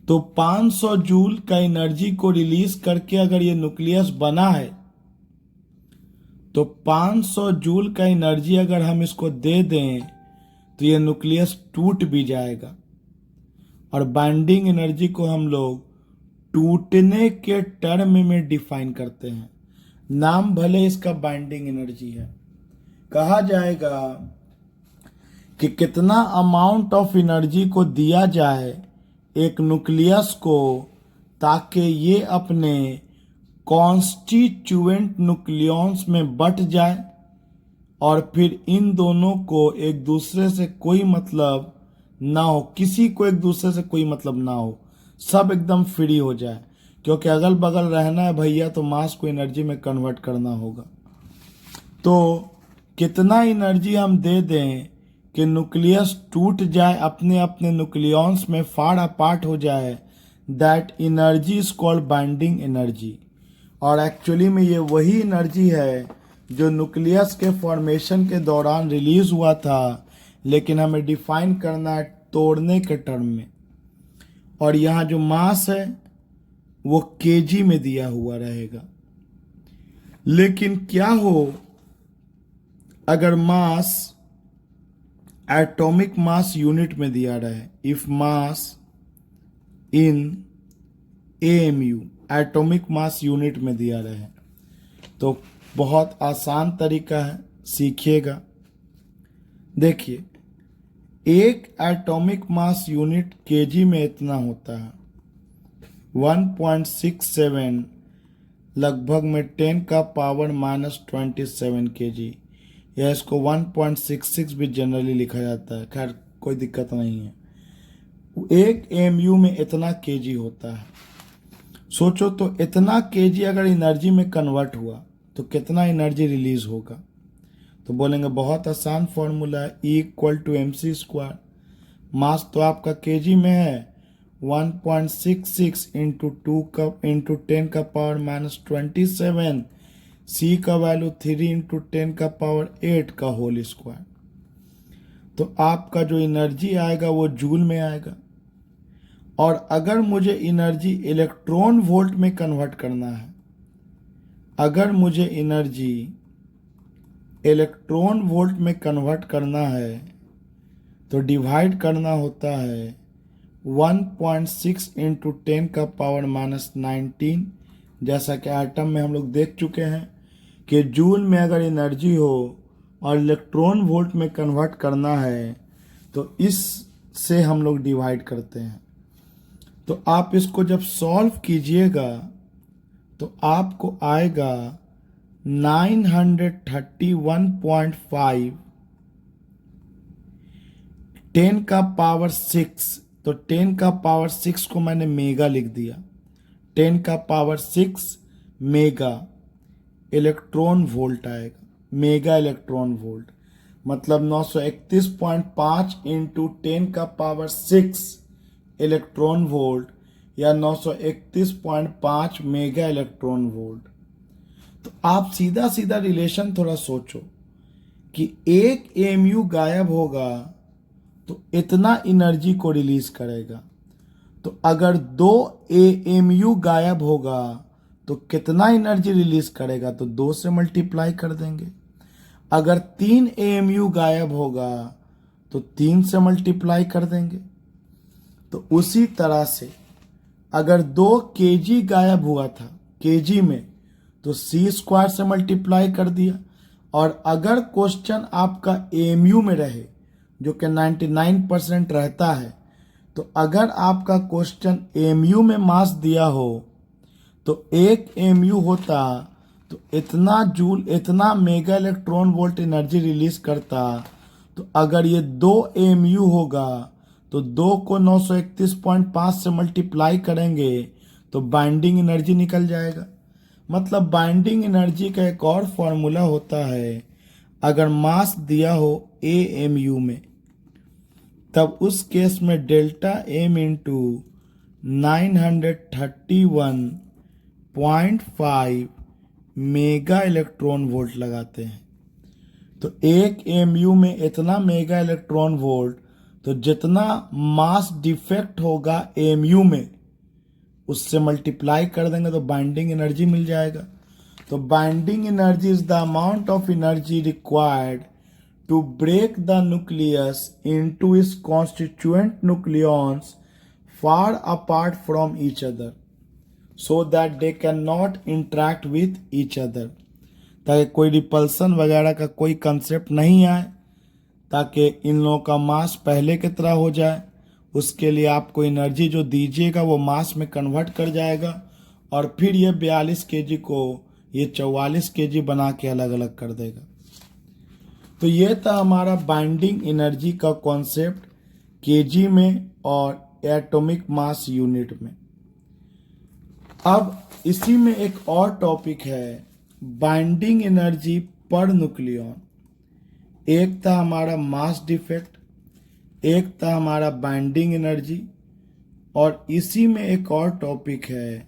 तो 500 जूल का एनर्जी को रिलीज करके अगर ये न्यूक्लियस बना है तो 500 जूल का एनर्जी अगर हम इसको दे दें तो ये न्यूक्लियस टूट भी जाएगा। और बाइंडिंग एनर्जी को हम लोग टूटने के टर्म में डिफाइन करते हैं। नाम भले इसका बाइंडिंग एनर्जी है, कहा जाएगा कि कितना अमाउंट ऑफ एनर्जी को दिया जाए एक न्यूक्लियस को ताकि ये अपने कॉन्स्टिट्यूएंट न्यूक्लियॉन्स में बट जाए और फिर इन दोनों को एक दूसरे से कोई मतलब ना हो, किसी को एक दूसरे से कोई मतलब ना हो, सब एकदम फ्री हो जाए, क्योंकि अगल बगल रहना है भैया तो मास को एनर्जी में कन्वर्ट करना होगा। तो कितना एनर्जी हम दे दें कि न्यूक्लियस टूट जाए, अपने अपने न्यूक्लियॉन्स में फार अपार्ट हो जाए, that energy is called binding energy. और एक्चुअली में ये वही एनर्जी है जो न्यूक्लियस के फॉर्मेशन के दौरान रिलीज हुआ था, लेकिन हमें डिफाइन करना है तोड़ने के टर्म में। और यहाँ जो मास है वो केजी में दिया हुआ रहेगा। लेकिन क्या हो अगर मास एटॉमिक मास यूनिट में दिया रहे, if mass in AMU atomic mass unit में दिया रहे, तो बहुत आसान तरीका है, सीखिएगा। देखिए, एक एटॉमिक मास यूनिट केजी में इतना होता है 1.67, लगभग में 10 का पावर -27 केजी, या इसको 1.66 भी जनरली लिखा जाता है, खैर कोई दिक्कत नहीं है। एक एमयू में इतना केजी होता है। सोचो तो इतना केजी अगर एनर्जी में कन्वर्ट हुआ तो कितना एनर्जी रिलीज होगा। तो बोलेंगे बहुत आसान फॉर्मूला है, E=mc²। मास तो आपका केजी में है, 1.66 इंटू 10 का पावर -27, सी का वैल्यू 3 इंटू 10 का पावर 8 का होल स्क्वायर। तो आपका जो एनर्जी आएगा वो जूल में आएगा। और अगर मुझे एनर्जी इलेक्ट्रॉन वोल्ट में कन्वर्ट करना है, अगर मुझे एनर्जी इलेक्ट्रॉन वोल्ट में कन्वर्ट करना है तो डिवाइड करना होता है 1.6 इंटू 10 का पावर -19। जैसा कि एटम में हम लोग देख चुके हैं कि जूल में अगर एनर्जी हो और इलेक्ट्रॉन वोल्ट में कन्वर्ट करना है तो इस से हम लोग डिवाइड करते हैं। तो आप इसको जब सॉल्व कीजिएगा तो आपको आएगा 931.5 10 का पावर 6। तो 10 का पावर 6 को मैंने मेगा लिख दिया, 10 का पावर 6 मेगा इलेक्ट्रॉन वोल्ट आएगा। मेगा इलेक्ट्रॉन वोल्ट मतलब 931.5 इंटू 10 का पावर 6 इलेक्ट्रॉन वोल्ट, या 931.5 मेगा इलेक्ट्रॉन वोल्ट। तो आप सीधा सीधा रिलेशन थोड़ा सोचो कि एक एमयू गायब होगा तो इतना एनर्जी को रिलीज करेगा। तो अगर 2 एएमयू गायब होगा तो कितना एनर्जी रिलीज करेगा, तो 2 से मल्टीप्लाई कर देंगे। अगर 3 एएमयू गायब होगा तो 3 से मल्टीप्लाई कर देंगे। तो उसी तरह से अगर 2 केजी गायब हुआ था केजी में तो C² से मल्टीप्लाई कर दिया। और अगर क्वेश्चन आपका एएमयू में रहे, जो कि 99% रहता है, तो अगर आपका क्वेश्चन एएमयू में मास दिया हो तो एक एएमयू होता तो इतना जूल, इतना mega electron volt energy release करता। तो अगर ये 2 एएमयू होगा तो 2 को 931.5 से मल्टीप्लाई करेंगे तो बाइंडिंग एनर्जी निकल जाएगा। मतलब बाइंडिंग एनर्जी का एक और फॉर्मूला होता है, अगर मास दिया हो एएमयू में तब उस केस में delta M into 931.5 mega electron volt लगाते हैं। तो एक एमयू में इतना मेगा इलेक्ट्रॉन वोल्ट, तो जितना मास डिफेक्ट होगा एमयू में उससे मल्टीप्लाई कर देंगे तो बाइंडिंग एनर्जी मिल जाएगा। तो binding energy is the amount of energy required to break the nucleus into its constituent nucleons far apart from each other so that they can not interact with each other, ताकि कोई repulsion वगैरह का कोई concept नहीं आए, ताकि इन लोगों का मास पहले की तरह हो जाए। उसके लिए आपको एनर्जी जो दीजिएगा वो मास में कन्वर्ट कर जाएगा और फिर ये 42 केजी को ये 44 केजी बना के अलग अलग कर देगा। तो ये था हमारा बाइंडिंग एनर्जी का कॉन्सेप्ट केजी में और एटॉमिक मास यूनिट में। अब इसी में एक और टॉपिक है बाइंडिंग एनर्जी पर न्यूक्लियन। एक था हमारा मास डिफेक्ट, एक था हमारा बाइंडिंग एनर्जी, और इसी में एक और टॉपिक है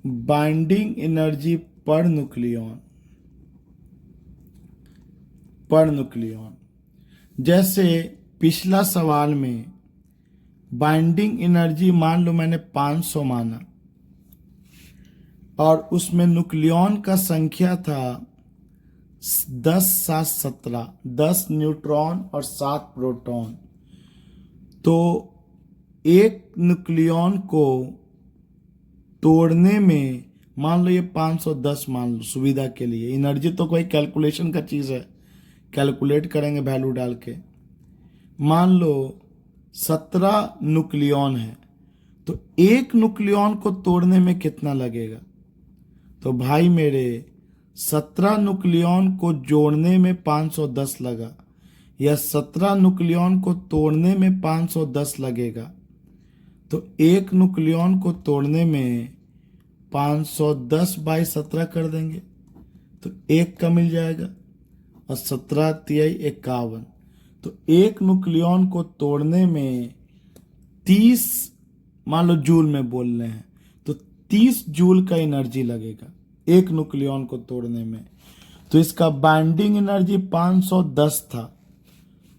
बाइंडिंग एनर्जी पर न्यूक्लियन। जैसे पिछला सवाल में बाइंडिंग एनर्जी मान लो मैंने 500 माना और उसमें न्यूक्लियन का संख्या था 10 7 17, 10 न्यूट्रॉन और 7 प्रोटॉन। तो एक न्यूक्लियन को तोड़ने में मान लो ये 510 मान लो सुविधा के लिए, एनर्जी तो कोई कैलकुलेशन का चीज़ है, कैलकुलेट करेंगे वैल्यू डाल के। मान लो 17 न्यूक्लियन है, तो एक न्यूक्लियन को तोड़ने में कितना लगेगा? तो भाई मेरे 17 न्यूक्लियन को जोड़ने में 510 लगा या 17 न्यूक्लियन को तोड़ने में 510 लगेगा, तो एक न्यूक्लियन को तोड़ने में 510 बाई 17 कर देंगे तो एक का मिल जाएगा और 17 तिहाई 51। तो एक न्यूक्लियन को तोड़ने में 30 मान लो जूल में बोल रहे हैं तो 30 जूल का एनर्जी लगेगा एक न्यूक्लियन को तोड़ने में। तो इसका बाइंडिंग एनर्जी 510 था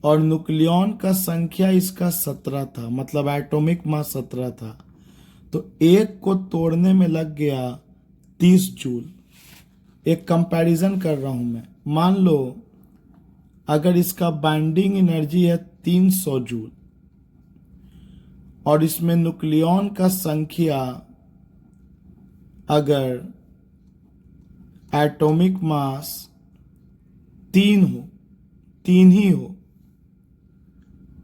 और न्यूक्लियन का संख्या इसका 17 था, मतलब एटॉमिक मास 17 था। तो एक को तोड़ने में लग गया 30 जूल। एक कंपैरिजन कर रहा हूं मैं, मान लो अगर इसका बाइंडिंग एनर्जी है 300 जूल और इसमें न्यूक्लियन का संख्या अगर एटॉमिक मास 3 ही हो,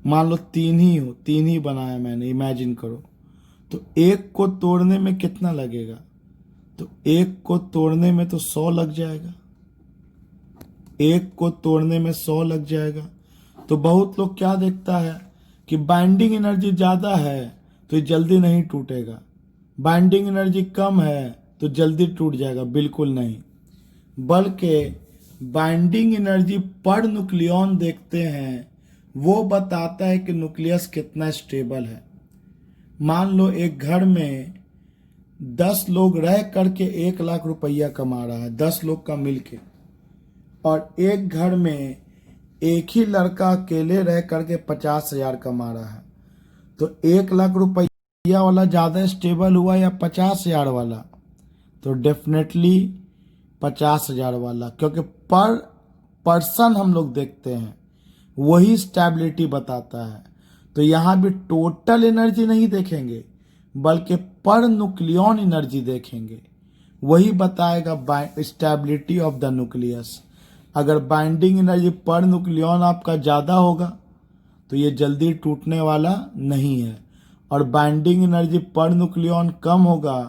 मान लो 3 ही बनाया मैंने, इमेजिन करो, तो एक को तोड़ने में कितना लगेगा? तो एक को तोड़ने में तो 100 लग जाएगा, एक को तोड़ने में 100 लग जाएगा। तो बहुत लोग क्या देखता है कि बाइंडिंग एनर्जी ज़्यादा है तो ये जल्दी नहीं टूटेगा, बाइंडिंग एनर्जी कम है तो जल्दी टूट जाएगा। बिल्कुल नहीं, बल्कि बाइंडिंग एनर्जी पर न्यूक्लियन देखते हैं, वो बताता है कि न्यूक्लियस कितना स्टेबल है। मान लो एक घर में 10 लोग रह करके 1 लाख रुपया कमा रहा है, 10 लोग का मिलके, और एक घर में एक ही लड़का अकेले रह करके 50,000 कमा रहा है, तो 1 लाख रुपया वाला ज़्यादा स्टेबल हुआ या 50,000 वाला? तो डेफिनेटली 50,000 वाला, क्योंकि पर पर्सन हम लोग देखते हैं, वही स्टेबिलिटी बताता है। तो यहाँ भी टोटल एनर्जी नहीं देखेंगे बल्कि पर न्यूक्लियन एनर्जी देखेंगे, वही बताएगा स्टेबिलिटी ऑफ द न्यूक्लियस। अगर बाइंडिंग एनर्जी पर न्यूक्लियन आपका ज़्यादा होगा तो ये जल्दी टूटने वाला नहीं है, और बाइंडिंग एनर्जी पर न्यूक्लियन कम होगा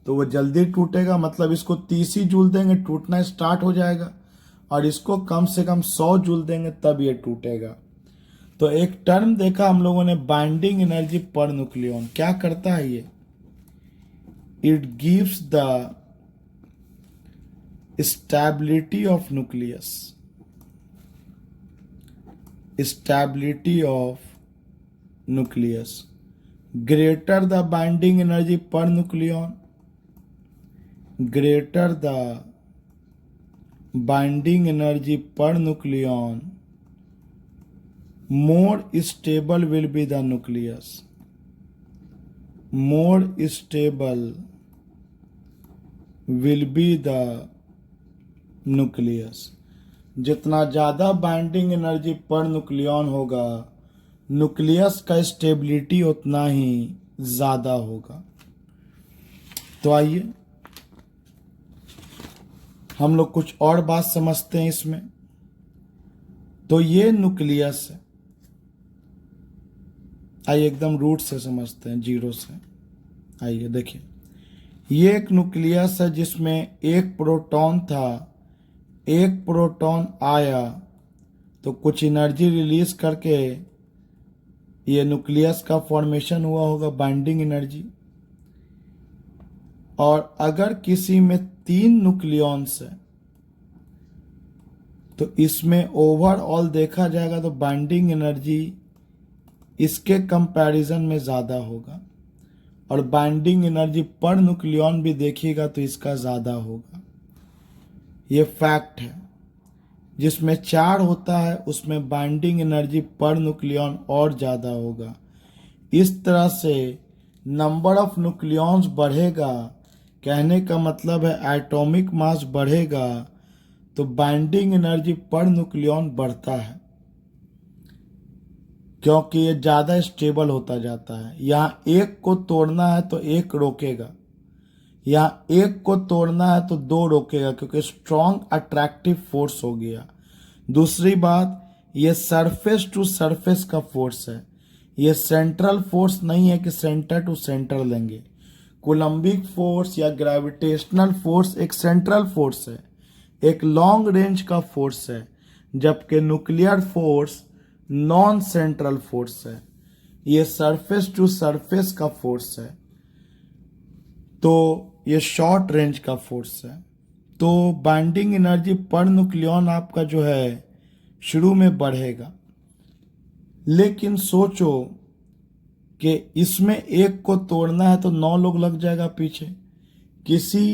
तो वो जल्दी टूटेगा, मतलब इसको 30 ही जूल देंगे टूटना स्टार्ट हो जाएगा, और इसको कम से कम 100 जूल देंगे तब ये टूटेगा। तो एक टर्म देखा हम लोगों ने बाइंडिंग एनर्जी पर न्यूक्लियन, क्या करता है ये? It gives the stability of nucleus, stability of nucleus greater the binding energy per nucleon, greater the binding energy per nucleon, more stable will be the nucleus, more stable will be the nucleus। जितना ज़्यादा binding energy per nucleon होगा, nucleus का stability उतना ही ज़्यादा होगा। तो आइए हम लोग कुछ और बात समझते हैं इसमें। तो ये न्यूक्लियस है, आइए एकदम रूट से समझते हैं, जीरो से। आइए देखिए, ये एक न्यूक्लियस है जिसमें एक प्रोटॉन था, एक प्रोटॉन आया तो कुछ एनर्जी रिलीज करके ये न्यूक्लियस का फॉर्मेशन हुआ होगा, बाइंडिंग एनर्जी। और अगर किसी में 3 न्यूक्लियॉन्स है तो इसमें ओवरऑल देखा जाएगा तो बाइंडिंग एनर्जी इसके कंपैरिजन में ज़्यादा होगा, और बाइंडिंग एनर्जी पर न्यूक्लियॉन भी देखिएगा तो इसका ज़्यादा होगा। ये फैक्ट है। जिसमें 4 होता है उसमें बाइंडिंग एनर्जी पर न्यूक्लियॉन और ज़्यादा होगा। इस तरह से नंबर ऑफ न्यूक्लियॉन्स बढ़ेगा, कहने का मतलब है एटॉमिक मास बढ़ेगा तो बाइंडिंग एनर्जी पर न्यूक्लियॉन बढ़ता है, क्योंकि ये ज़्यादा स्टेबल होता जाता है। यहाँ एक को तोड़ना है तो एक रोकेगा, यहाँ एक को तोड़ना है तो 2 रोकेगा, क्योंकि स्ट्रॉन्ग अट्रैक्टिव फोर्स हो गया। दूसरी बात, ये सरफेस टू सरफेस का फोर्स है, ये सेंट्रल फोर्स नहीं है कि सेंटर टू सेंटर लेंगे। कोलम्बिक फोर्स या ग्रेविटेशनल फोर्स एक सेंट्रल फोर्स है, एक लॉन्ग रेंज का फोर्स है, जबकि nuclear force non central force है, ये सरफेस टू सरफेस का फोर्स है, तो ये शॉर्ट रेंज का फोर्स है। तो बाइंडिंग एनर्जी पर न्यूक्लियॉन आपका जो है शुरू में बढ़ेगा, लेकिन सोचो कि इसमें एक को तोड़ना है तो 9 लोग लग जाएगा पीछे। किसी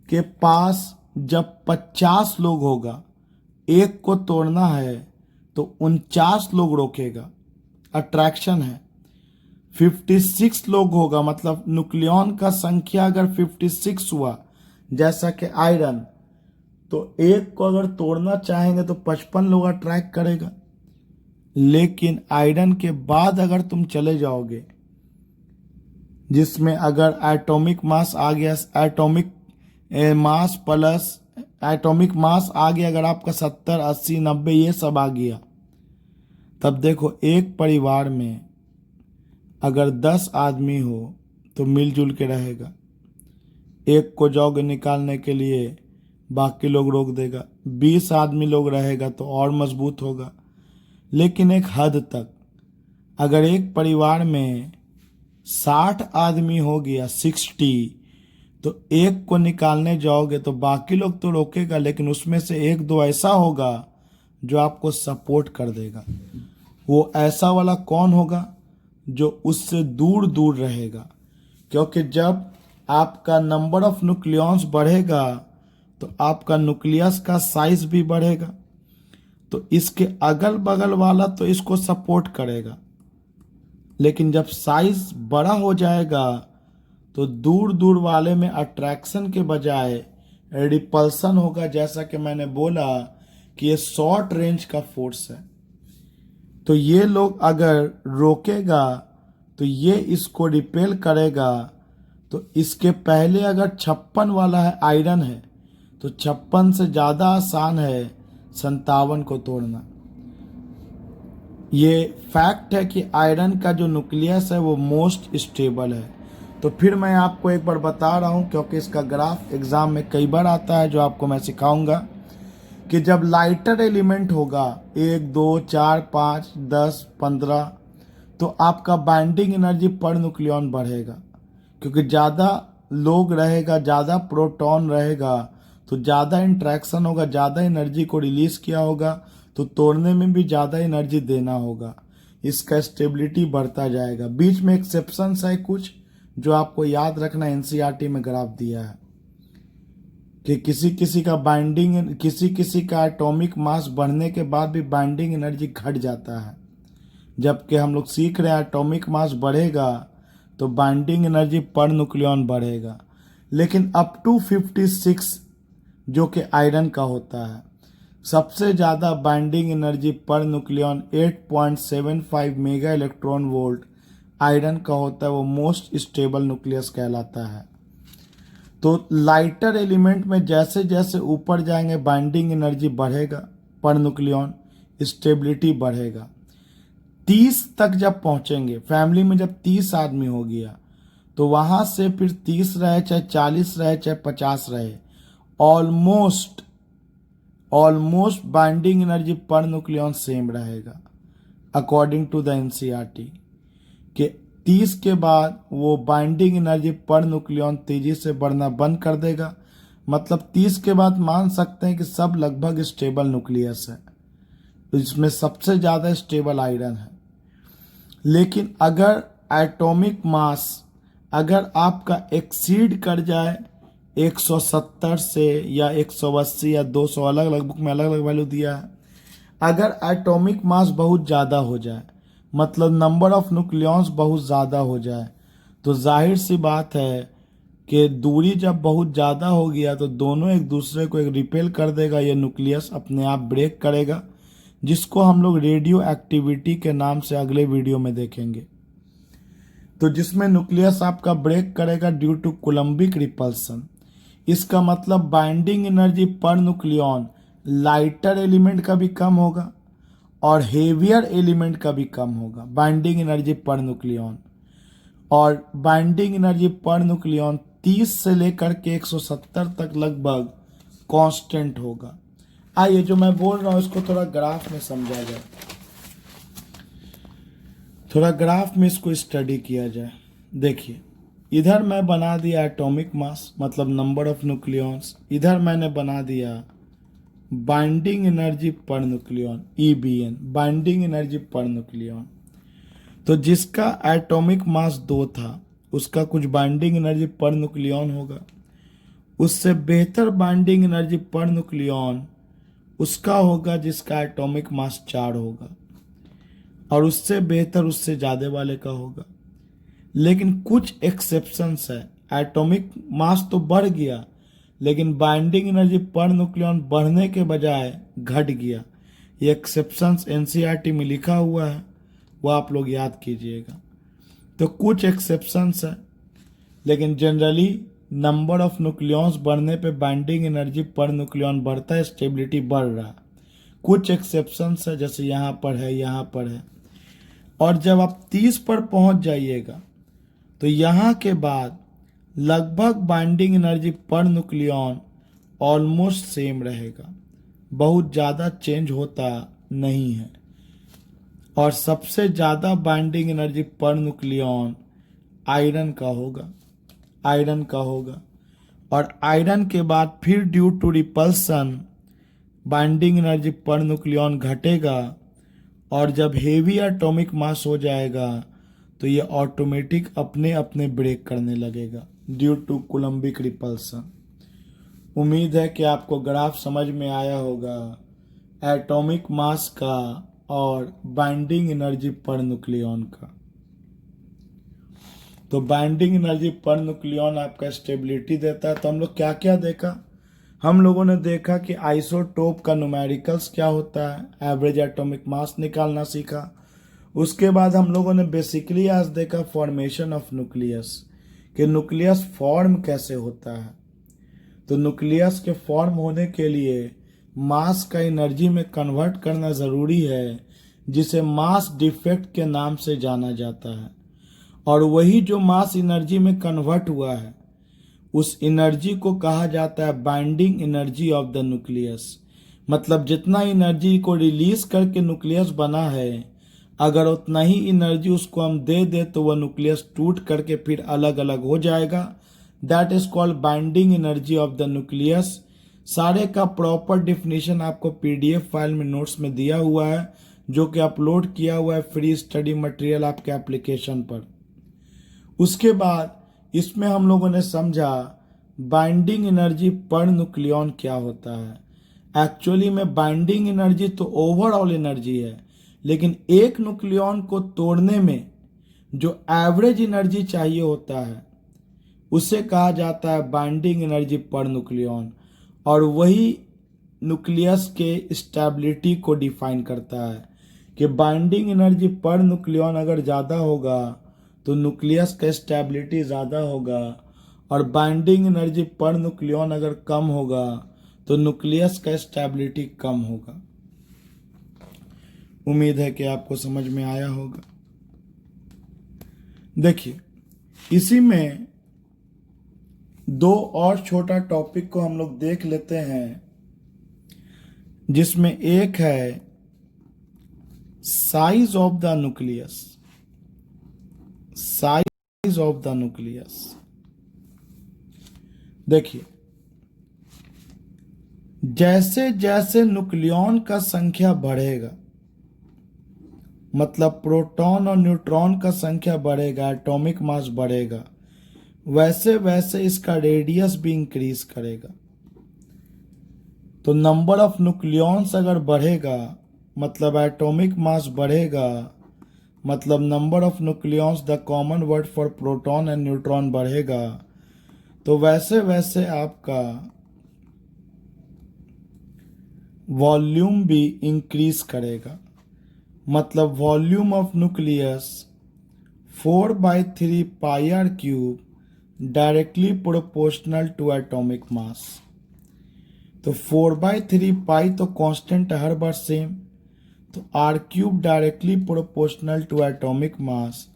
के पास जब 50 लोग होगा, एक को तोड़ना है तो 49 लोग रोकेगा, अट्रैक्शन है। 56 लोग होगा, मतलब न्यूक्लियॉन का संख्या अगर 56 हुआ जैसा कि आयरन, तो एक को अगर तोड़ना चाहेंगे तो 55 लोग अट्रैक्ट करेगा। लेकिन आयरन के बाद अगर तुम चले जाओगे जिसमें अगर एटॉमिक मास आ गया, atomic mass plus atomic mass आ गया, अगर आपका 70 80 90 ये सब आ गया, तब देखो एक परिवार में अगर 10 आदमी हो तो मिलजुल के रहेगा। एक को जाओगे निकालने के लिए, बाकी लोग रोक देगा। 20 आदमी लोग रहेगा तो और मजबूत होगा। लेकिन एक हद तक, अगर एक परिवार में 60 आदमी हो गया, 60, तो एक को निकालने जाओगे तो बाकी लोग तो रोकेगा, लेकिन उसमें से एक दो ऐसा होगा जो आपको सपोर्ट कर देगा। वो ऐसा वाला कौन होगा? जो उससे दूर दूर रहेगा, क्योंकि जब आपका नंबर ऑफ न्यूक्लियॉन्स बढ़ेगा तो आपका न्यूक्लियस का साइज भी बढ़ेगा, तो इसके अगल बगल वाला तो इसको सपोर्ट करेगा। लेकिन जब साइज बड़ा हो जाएगा तो दूर दूर वाले में अट्रैक्शन के बजाय रिपल्सन होगा, जैसा कि मैंने बोला कि ये शॉर्ट रेंज का फोर्स है। तो ये लोग अगर रोकेगा तो ये इसको रिपेल करेगा। तो इसके पहले अगर 56 वाला है, आयरन है, तो 56 से ज़्यादा आसान है 57 को तोड़ना। ये फैक्ट है कि आयरन का जो न्यूक्लियस है वो मोस्ट स्टेबल है। तो फिर मैं आपको एक बार बता रहा हूँ, क्योंकि इसका ग्राफ एग्जाम में कई बार आता है, जो आपको मैं सिखाऊंगा कि जब लाइटर एलिमेंट होगा 1 2 4 5 10 15, तो आपका बाइंडिंग एनर्जी पर न्यूक्लियॉन बढ़ेगा, क्योंकि ज़्यादा लोग रहेगा, ज़्यादा प्रोटॉन रहेगा, तो ज़्यादा इंट्रैक्शन होगा, ज़्यादा एनर्जी को रिलीज किया होगा, तो तोड़ने में भी ज़्यादा एनर्जी देना होगा। इसका स्टेबिलिटी बढ़ता जाएगा। बीच में एक्सेप्शंस है कुछ जो आपको याद रखना, एनसीईआरटी में ग्राफ दिया है कि किसी किसी का बाइंडिंग, किसी का एटॉमिक मास बढ़ने के बाद भी बाइंडिंग एनर्जी घट जाता है, जबकि हम लोग सीख रहे हैं एटॉमिक मास बढ़ेगा तो बाइंडिंग एनर्जी पर न्यूक्लियॉन बढ़ेगा। लेकिन अप टू 56 जो कि आयरन का होता है, सबसे ज़्यादा बाइंडिंग एनर्जी पर nucleon 8.75 mega electron volt iron का होता है, वो मोस्ट स्टेबल न्यूक्लियस कहलाता है। तो लाइटर एलिमेंट में जैसे जैसे ऊपर जाएंगे बाइंडिंग एनर्जी बढ़ेगा, पर न्यूक्लियॉन स्टेबिलिटी बढ़ेगा। 30 तक जब पहुंचेंगे, फैमिली में जब 30 आदमी हो गया, तो वहां से फिर 30 रहे चाहे 40 रहे चाहे 50 रहे, ऑलमोस्ट बाइंडिंग एनर्जी पर न्यूक्लियॉन सेम रहेगा अकॉर्डिंग टू द एनसीईआरटी। कि 30 के बाद वो बाइंडिंग एनर्जी पर न्यूक्लियन तेजी से बढ़ना बंद कर देगा। मतलब 30 के बाद मान सकते हैं कि सब लगभग स्टेबल न्यूक्लियस है, तो इसमें सबसे ज़्यादा स्टेबल आयरन है। लेकिन अगर एटॉमिक मास अगर आपका एक्सीड कर जाए 170 से या 180 या 200, अलग अलग बुक में अलग अलग वैल्यू दिया है, अगर एटॉमिक मास बहुत ज़्यादा हो जाए, मतलब नंबर ऑफ न्यूक्लियॉन्स बहुत ज़्यादा हो जाए, तो जाहिर सी बात है कि दूरी जब बहुत ज़्यादा हो गया तो दोनों एक दूसरे को एक रिपेल कर देगा, ये न्यूक्लियस अपने आप ब्रेक करेगा, जिसको हम लोग रेडियो एक्टिविटी के नाम से अगले वीडियो में देखेंगे। तो जिसमें न्यूक्लियस आपका ब्रेक करेगा ड्यू टू कोलम्बिक रिपल्सन। इसका मतलब binding energy per nucleon lighter element का भी कम होगा और हेवियर एलिमेंट का भी कम होगा, बाइंडिंग एनर्जी पर न्यूक्लियन। और बाइंडिंग एनर्जी पर न्यूक्लियन 30 से लेकर के 170 तक लगभग कांस्टेंट होगा। आइए जो मैं बोल रहा हूं इसको थोड़ा ग्राफ में समझा जाए, थोड़ा ग्राफ में इसको स्टडी किया जाए। देखिए, इधर मैं बना दिया एटॉमिक मास मतलब नंबर ऑफ न्यूक्लियॉन्स, इधर मैंने बना दिया binding energy per nucleon, EBN, binding energy per nucleon. तो जिसका एटॉमिक मास 2 था उसका कुछ बाइंडिंग एनर्जी पर न्यूक्लियन होगा, उससे बेहतर बाइंडिंग एनर्जी पर न्यूक्लियन उसका होगा जिसका एटॉमिक मास 4 होगा, और उससे बेहतर उससे ज़्यादा वाले का होगा। लेकिन कुछ एक्सेप्शंस है, एटॉमिक मास तो बढ़ गया लेकिन बाइंडिंग एनर्जी पर न्यूक्लियन बढ़ने के बजाय घट गया। ये एक्सेप्शंस NCERT में लिखा हुआ है, वो आप लोग याद कीजिएगा। तो कुछ एक्सेप्शंस है, लेकिन जनरली नंबर ऑफ न्यूक्लियॉन्स बढ़ने पे बाइंडिंग एनर्जी पर न्यूक्लियन बढ़ता है, स्टेबिलिटी बढ़ रहा है। कुछ एक्सेप्शंस है, जैसे यहाँ पर है, यहाँ पर है। और जब आप 30 पर पहुंच जाइएगा तो यहाँ के बाद लगभग binding energy per nucleon almost same रहेगा, बहुत ज़्यादा चेंज होता नहीं है। और सबसे ज़्यादा binding energy per nucleon iron का होगा, आयरन का होगा। और आयरन के बाद फिर due to repulsion binding energy per nucleon घटेगा, और जब हेवी एटॉमिक मास हो जाएगा तो ये ऑटोमेटिक अपने अपने ब्रेक करने लगेगा ड्यू टू कोलम्बिक रिपल्सन। उम्मीद है कि आपको ग्राफ समझ में आया होगा एटॉमिक मास का और बाइंडिंग एनर्जी पर न्यूक्लियन का। तो बाइंडिंग एनर्जी पर न्यूक्लियन आपका स्टेबिलिटी देता है। तो हम लोग क्या क्या देखा, हम लोगों ने देखा कि आइसोटोप का न्यूमेरिकल्स क्या होता है, एवरेज एटॉमिक मास निकालना सीखा। उसके बाद हम लोगों ने बेसिकली आज देखा फॉर्मेशन ऑफ न्यूक्लियस, कि न्यूक्लियस फॉर्म कैसे होता है। तो न्यूक्लियस के फॉर्म होने के लिए मास का एनर्जी में कन्वर्ट करना ज़रूरी है, जिसे मास डिफेक्ट के नाम से जाना जाता है। और वही जो मास एनर्जी में कन्वर्ट हुआ है उस एनर्जी को कहा जाता है binding energy of the nucleus. मतलब जितना एनर्जी को रिलीज करके न्यूक्लियस बना है, अगर उतना ही एनर्जी उसको हम दे दे तो वह न्यूक्लियस टूट करके फिर अलग अलग हो जाएगा। That is called binding energy of the nucleus. सारे का प्रॉपर डिफिनीशन आपको PDF फाइल में नोट्स में दिया हुआ है, जो कि अपलोड किया हुआ है फ्री स्टडी मटेरियल आपके एप्लीकेशन पर। उसके बाद इसमें हम लोगों ने समझा बाइंडिंग एनर्जी पर न्यूक्लियन क्या होता है। एक्चुअली में बाइंडिंग एनर्जी तो ओवरऑल एनर्जी है, लेकिन एक न्यूक्लियन को तोड़ने में जो एवरेज एनर्जी चाहिए होता है उसे कहा जाता है बाइंडिंग एनर्जी पर न्यूक्लियन, और वही न्यूक्लियस के स्टेबिलिटी को डिफाइन करता है कि बाइंडिंग एनर्जी पर न्यूक्लियन अगर ज़्यादा होगा तो न्यूक्लियस का स्टेबिलिटी ज़्यादा होगा, और बाइंडिंग एनर्जी पर न्यूक्लियन अगर कम होगा तो न्यूक्लियस का स्टेबिलिटी कम होगा। उम्मीद है कि आपको समझ में आया होगा। देखिए, इसी में दो और छोटा टॉपिक को हम लोग देख लेते हैं, जिसमें एक है size of the nucleus. Size of the nucleus. देखिए, जैसे जैसे न्यूक्लियन का संख्या बढ़ेगा, मतलब प्रोटॉन और न्यूट्रॉन का संख्या बढ़ेगा, एटॉमिक मास बढ़ेगा, वैसे वैसे इसका रेडियस भी इंक्रीज करेगा। तो नंबर ऑफ न्यूक्लियॉन्स अगर बढ़ेगा मतलब एटॉमिक मास बढ़ेगा, मतलब number of nucleons the common word for proton and neutron बढ़ेगा, तो वैसे वैसे आपका वॉल्यूम भी इंक्रीज करेगा। मतलब volume of nucleus 4/3 pi are cube directly proportional to atomic mass. तो 4/3 पाई तो कांस्टेंट है हर बार सेम, तो R cube directly proportional to atomic mass.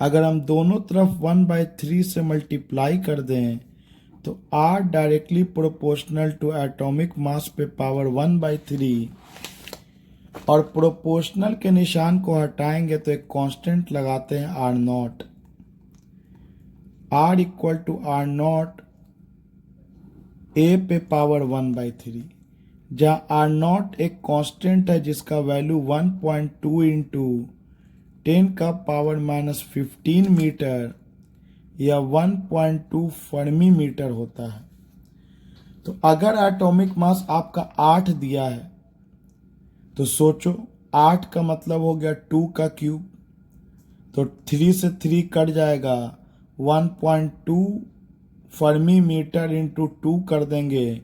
अगर हम दोनों तरफ 1/3 से मल्टीप्लाई कर दें तो R directly proportional to atomic mass पे पावर 1/3, और प्रोपोर्शनल के निशान को हटाएंगे तो एक कांस्टेंट लगाते हैं R nought. R equal to R nought A पे पावर 1/3, जहाँ आर नॉट एक कांस्टेंट है जिसका वैल्यू 1.2 इंटू 10⁻⁻15 मीटर या 1.2 फर्मी मीटर होता है। तो अगर एटॉमिक मास आपका 8 दिया है तो सोचो 8 का मतलब हो गया 2 का क्यूब, तो 3 से 3 कट जाएगा, 1.2 फर्मी मीटर इंटू 2 कर देंगे,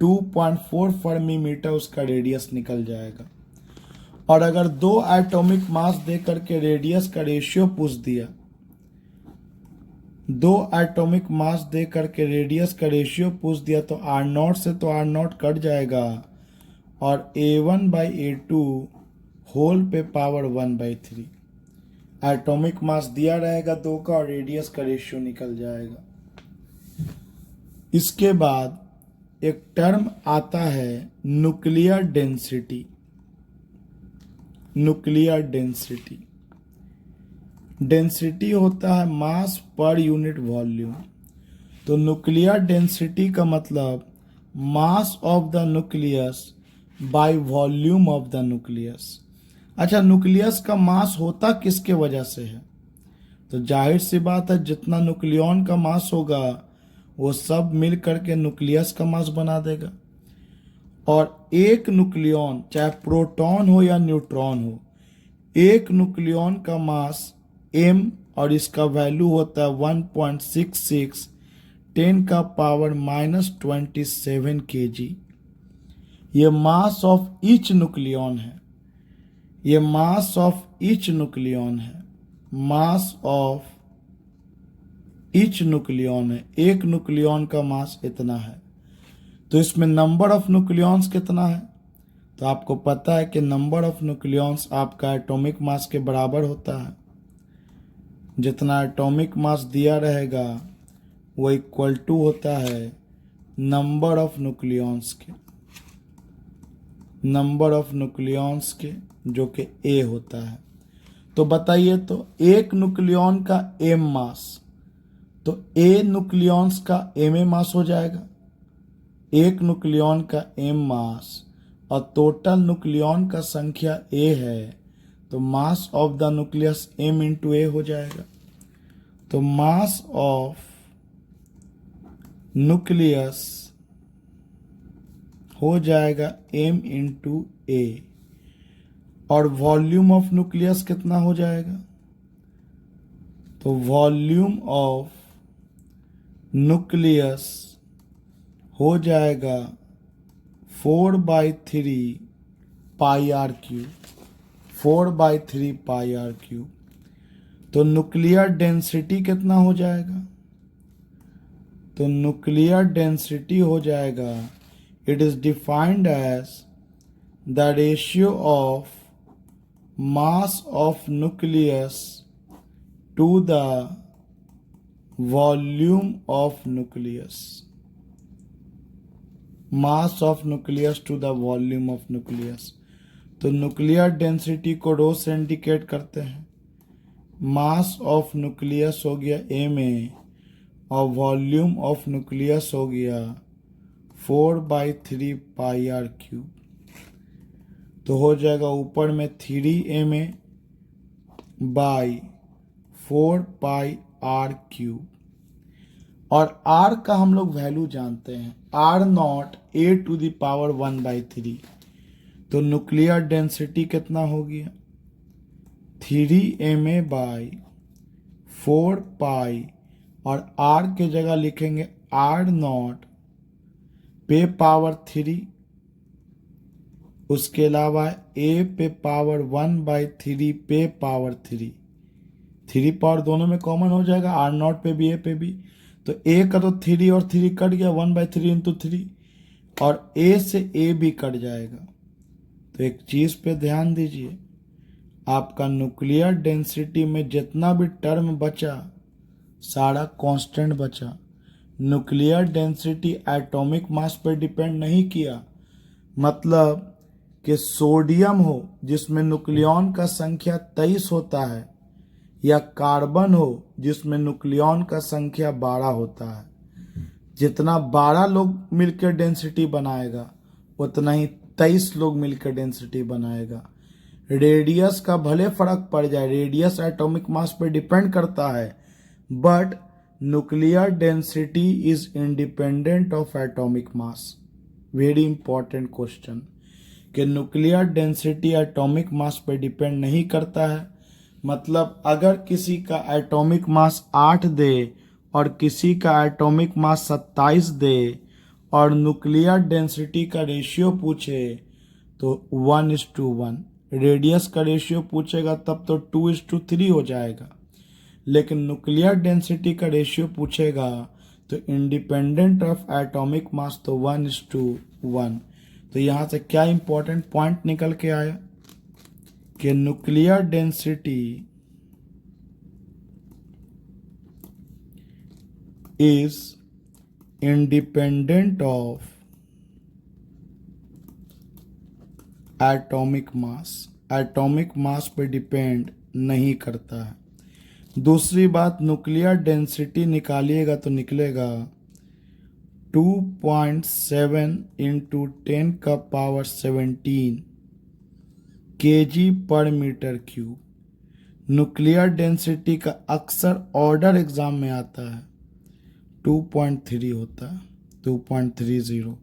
2.4 फर्मी मीटर उसका रेडियस निकल जाएगा। और अगर दो एटॉमिक मास दे करके रेडियस का रेशियो पूछ दिया, दो एटॉमिक मास दे करके रेडियस का रेशियो पूछ दिया, तो आर नॉट से तो आर नॉट कट जाएगा और A1/A2 होल पे पावर 1/3 एटॉमिक मास दिया रहेगा दो का और रेडियस का रेशियो निकल जाएगा। इसके बाद एक टर्म आता है nuclear density. Nuclear density, density होता है मास पर यूनिट वॉल्यूम। तो न्यूक्लियर डेंसिटी का मतलब mass of the nucleus by volume of the nucleus. अच्छा, न्यूक्लियस का मास होता किसके वजह से है? तो जाहिर सी बात है जितना न्यूक्लियन का मास होगा वो सब मिल करके न्यूक्लियस का मास बना देगा। और एक न्यूक्लियन चाहे प्रोटॉन हो या न्यूट्रॉन हो, एक न्यूक्लियन का मास m और इसका वैल्यू होता है 1.66 10⁻⁻27 kg। ये मास ऑफ ईच न्यूक्लियन है, ये मास ऑफ ईच न्यूक्लियन है, मास ऑफ ईच न्यूक्लियन है। एक न्यूक्लियन का मास इतना है। तो इसमें नंबर ऑफ न्यूक्लियंस कितना है? तो आपको पता है कि नंबर ऑफ न्यूक्लियंस आपका एटॉमिक मास के बराबर होता है। जितना एटॉमिक मास दिया रहेगा वो इक्वल टू होता है नंबर ऑफ न्यूक्लियंस के, नंबर ऑफ न्यूक्लियंस के, जो कि A होता है। तो बताइए, तो एक न्यूक्लियन का m मास, तो A न्यूक्लियंस का m मास हो जाएगा। एक न्यूक्लियन का m मास और टोटल न्यूक्लियन का संख्या A है, तो mass of the nucleus m into A हो जाएगा। तो मास ऑफ न्यूक्लियस हो जाएगा m इंटू A। और वॉल्यूम ऑफ न्यूक्लियस कितना हो जाएगा? तो वॉल्यूम ऑफ न्यूक्लियस हो जाएगा 4/3 pi are cube, 4/3 pi are cube. तो न्यूक्लियर डेंसिटी कितना हो जाएगा? तो न्यूक्लियर डेंसिटी हो जाएगा, it is defined as the ratio of mass of nucleus to the volume of nucleus, mass of nucleus to the volume of nucleus. तो nuclear density को rho से इंडिकेट करते हैं। मास ऑफ न्यूक्लियस हो गया ma और वॉल्यूम ऑफ न्यूक्लियस हो गया 4/3 पाई आर क्यूब। तो हो जाएगा ऊपर में 3ma by 4 pi are cube. और r का हम लोग वैल्यू जानते हैं, r0 a⁻⁴ तो न्यूक्लियर डेंसिटी कितना हो गया 3ma बाई 4 पाई और r के जगह लिखेंगे r0 पे पावर 3, उसके अलावा a पे पावर 1/3 पे पावर 3 पावर दोनों में कॉमन हो जाएगा, r0 पे भी a पे भी। तो a का तो 3 और 3 कट गया, 1/3 इंटू 3 और a से a भी कट जाएगा। तो एक चीज पे ध्यान दीजिए, आपका न्यूक्लियर डेंसिटी में जितना भी टर्म बचा सारा कांस्टेंट बचा। न्यूक्लियर डेंसिटी एटॉमिक मास पर डिपेंड नहीं किया, मतलब कि सोडियम हो जिसमें न्यूक्लियॉन का संख्या 23 होता है या कार्बन हो जिसमें न्यूक्लियॉन का संख्या 12 होता है, जितना 12 लोग मिलकर डेंसिटी बनाएगा उतना ही 23 लोग मिलकर डेंसिटी बनाएगा। रेडियस का भले फर्क पड़ जाए, रेडियस एटॉमिक मास पर डिपेंड करता है, but nuclear density is independent of atomic mass. Very important question कि न्यूक्लियर डेंसिटी एटॉमिक मास पर डिपेंड नहीं करता है। मतलब अगर किसी का एटॉमिक मास 8 दे और किसी का एटॉमिक मास 27 दे और न्यूक्लियर डेंसिटी का रेशियो पूछे तो 1:1, रेडियस का रेशियो पूछेगा तब तो 2:3 हो जाएगा, लेकिन न्यूक्लियर डेंसिटी का रेशियो पूछेगा तो इंडिपेंडेंट ऑफ एटॉमिक मास तो 1:1। तो यहाँ से क्या इंपॉर्टेंट पॉइंट निकल के आया कि nuclear density is independent of atomic mass, atomic mass पे डिपेंड नहीं करता है। दूसरी बात, न्यूक्लियर डेंसिटी निकालिएगा तो निकलेगा 2.7 इंटू 10⁻17 kg पर मीटर क्यूब। न्यूक्लियर डेंसिटी का अक्सर ऑर्डर एग्जाम में आता है 2.3 होता है, 2.30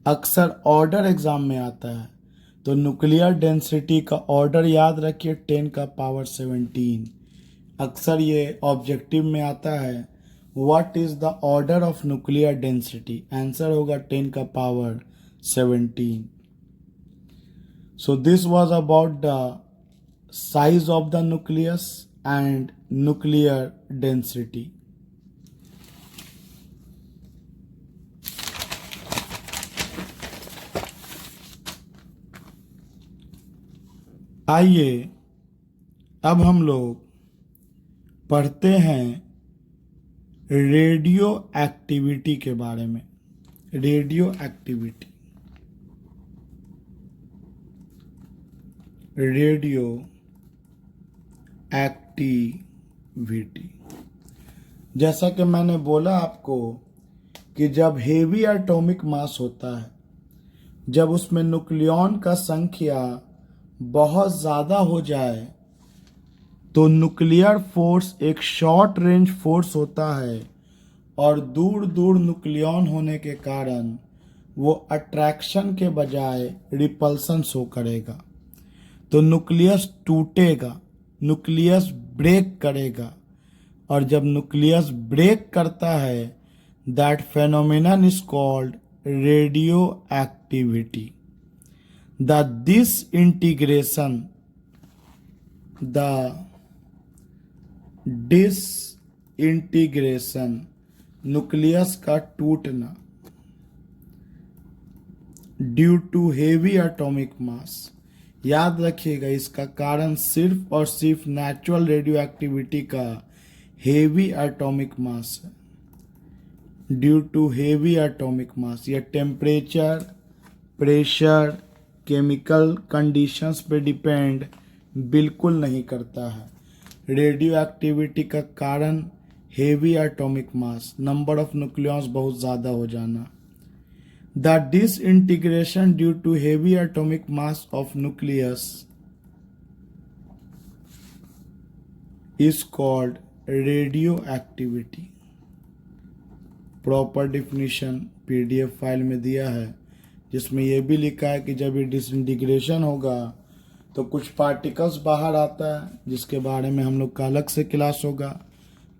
अक्सर ऑर्डर एग्जाम में आता है। तो न्यूक्लियर डेंसिटी का ऑर्डर याद रखिए 10⁻17। अक्सर ये ऑब्जेक्टिव में आता है, what is the order of nuclear density, answer होगा 10⁻17। So this was about the size of the nucleus and nuclear density. आइए अब हम लोग पढ़ते हैं रेडियो एक्टिविटी के बारे में। रेडियो एक्टिविटी, रेडियो एक्टिविटी, जैसा कि मैंने बोला आपको कि जब हेवी एटॉमिक मास होता है, जब उसमें न्यूक्लियॉन का संख्या बहुत ज़्यादा हो जाए तो न्यूक्लियर फोर्स एक शॉर्ट रेंज फोर्स होता है और दूर दूर न्यूक्लियॉन होने के कारण वो अट्रैक्शन के बजाय रिपल्सन शो करेगा। तो न्यूक्लियस टूटेगा, न्यूक्लियस ब्रेक करेगा, और जब न्यूक्लियस ब्रेक करता है that phenomenon is called radioactivity. The disintegration nucleus का टूटना due to heavy atomic mass, याद रखिएगा इसका कारण सिर्फ और सिर्फ नेचुरल रेडियो एक्टिविटी का हेवी एटॉमिक मास है। Due to heavy atomic mass, यह टेम्परेचर, प्रेशर, केमिकल कंडीशंस पे डिपेंड बिल्कुल नहीं करता है। रेडियो एक्टिविटी का कारण heavy atomic mass, number of nucleons बहुत ज़्यादा हो जाना। The disintegration due to heavy atomic mass of nucleus is called radio activity. Proper definition PDF file में दिया है, जिसमें यह भी लिखा है कि जब ये डिसइंटीग्रेशन होगा तो कुछ पार्टिकल्स बाहर आता है, जिसके बारे में हम लोग का अलग से क्लास होगा,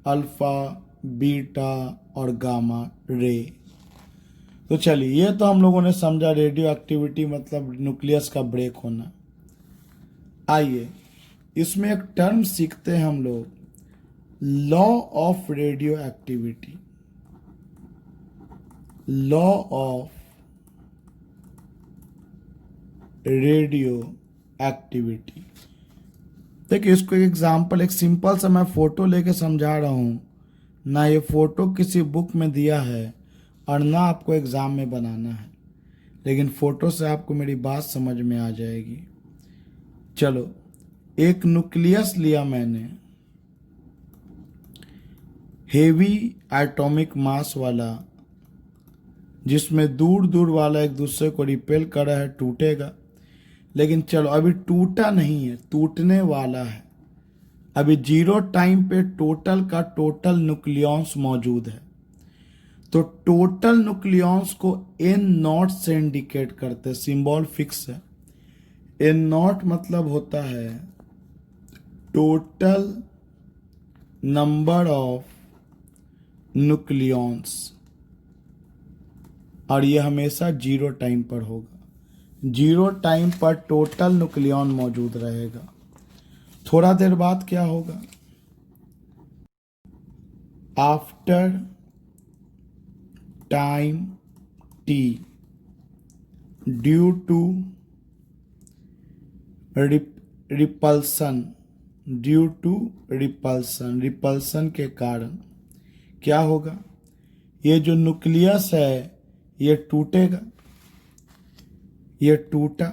अल्फा, बीटा और गामा रे। तो चलिए, ये तो हम लोगों ने समझा रेडियो एक्टिविटी मतलब न्यूक्लियस का ब्रेक होना। आइए इसमें एक टर्म सीखते हैं हम लोग, law of radio activity. Law of radio activity. देखिए, इसको एक एग्जांपल, एक सिंपल सा मैं फोटो लेके समझा रहा हूं ना। ये फोटो किसी बुक में दिया है और ना आपको एग्जाम में बनाना है, लेकिन फोटो से आपको मेरी बात समझ में आ जाएगी। चलो, एक न्यूक्लियस लिया मैंने, हेवी एटॉमिक मास वाला, जिसमें दूर दूर वाला एक दूसरे को रिपेल कर रहा है, टूटेगा। लेकिन चलो, अभी टूटा नहीं है, टूटने वाला है। अभी 0 टाइम पे टोटल का टोटल न्यूक्लियॉन्स मौजूद है। तो टोटल न्यूक्लियॉन्स को एन नॉट से इंडिकेट करते हैं, सिंबल फिक्स है। एन नॉट मतलब होता है टोटल नंबर ऑफ न्यूक्लियॉन्स, और ये हमेशा 0 टाइम पर होगा। 0 टाइम पर टोटल न्यूक्लियॉन मौजूद रहेगा। थोड़ा देर बाद क्या होगा, after time T, due to repulsion, due to repulsion, repulsion के कारण क्या होगा, ये जो न्यूक्लियस है ये टूटेगा। ये टूटा,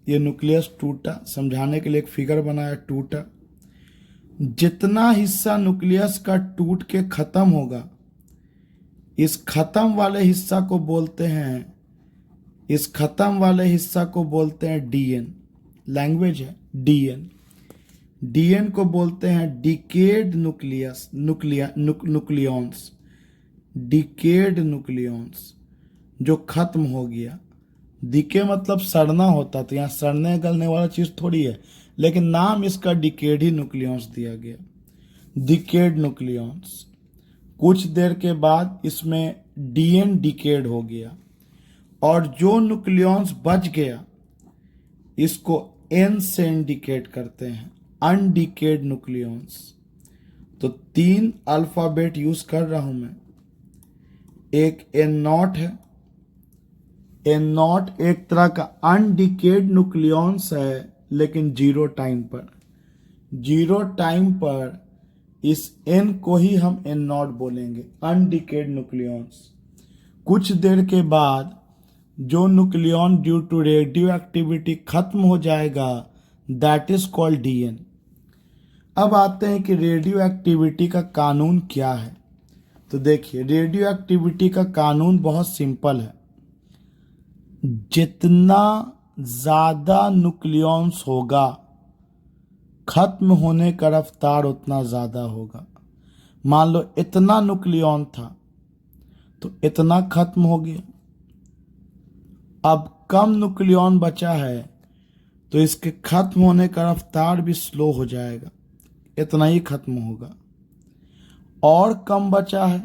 ये न्यूक्लियस टूटा, समझाने के लिए एक फिगर बनाया, टूटा। जितना हिस्सा न्यूक्लियस का टूट के खत्म होगा, इस खत्म वाले हिस्सा को बोलते हैं, इस खत्म वाले हिस्सा को बोलते हैं डीएन। लैंग्वेज है डीएन। डीएन को बोलते हैं decade nucleus, nucleons, decade nucleons, जो खत्म हो गया। डिके मतलब सड़ना होता, तो यहाँ सड़ने गलने वाला चीज थोड़ी है, लेकिन नाम इसका डिकेड ही न्यूक्लियॉन्स दिया गया, डिकेड न्यूक्लियॉन्स। कुछ देर के बाद इसमें डीएन डिकेड हो गया, और जो न्यूक्लियॉन्स बच गया इसको एन से इंडिकेट करते हैं, अनडिकेड न्यूक्लियॉन्स। तो 3 अल्फाबेट यूज कर रहा हूं मैं। एक एन नॉट है, एन नॉट एक तरह का अनडिकेड न्यूक्लियॉन्स है, लेकिन 0 टाइम पर, 0 टाइम पर इस एन को ही हम एन नॉट बोलेंगे, अनडिकेड न्यूक्लियॉन्स। कुछ देर के बाद जो nucleon due to radioactivity खत्म हो जाएगा, दैट इज कॉल्ड डीएन। अब आते हैं कि रेडियो एक्टिविटी का कानून क्या है। तो देखिए, रेडियो एक्टिविटी का कानून बहुत सिंपल है। जितना ज्यादा न्यूक्लियॉन्स होगा, खत्म होने का रफ्तार उतना ज्यादा होगा। मान लो इतना न्यूक्लियॉन था, तो इतना खत्म हो गया। अब कम न्यूक्लियॉन बचा है, तो इसके खत्म होने का रफ्तार भी स्लो हो जाएगा, इतना ही खत्म होगा। और कम बचा है,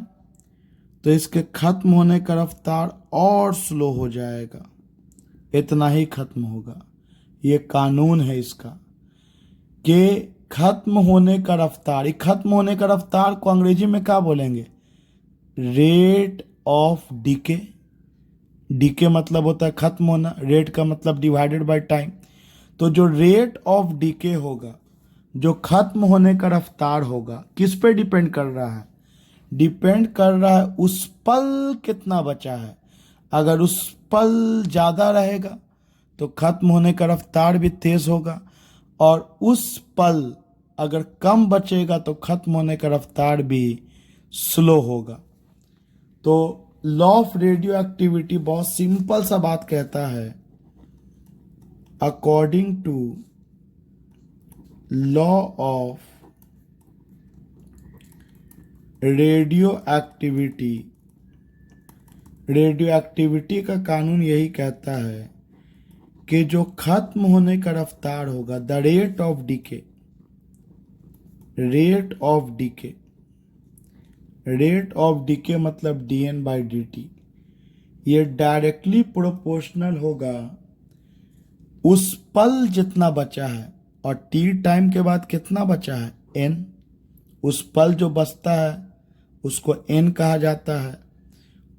तो इसके खत्म होने का रफ्तार और स्लो हो जाएगा, इतना ही खत्म होगा। ये कानून है इसका कि खत्म होने का रफ्तार, खत्म होने का रफ्तार को अंग्रेजी में क्या बोलेंगे, रेट ऑफ डीके। डीके मतलब होता है खत्म होना, रेट का मतलब डिवाइडेड बाय टाइम। तो जो रेट ऑफ डीके होगा, जो खत्म होने का रफ्तार होगा, किस पे डिपेंड कर रहा है, डिपेंड कर रहा है उस पल कितना बचा है। अगर उस पल ज़्यादा रहेगा तो खत्म होने का रफ्तार भी तेज होगा, और उस पल अगर कम बचेगा तो खत्म होने का रफ्तार भी स्लो होगा। तो लॉ ऑफ रेडियो एक्टिविटी बहुत सिंपल सा बात कहता है, according to law of radioactivity, radioactivity का कानून यही कहता है कि जो खत्म होने का रफ्तार होगा, the rate of decay, rate of decay, rate of decay मतलब dN/dt, ये डायरेक्टली प्रोपोर्शनल होगा उस पल जितना बचा है, और t टाइम के बाद कितना बचा है, n। उस पल जो बचता है उसको n कहा जाता है,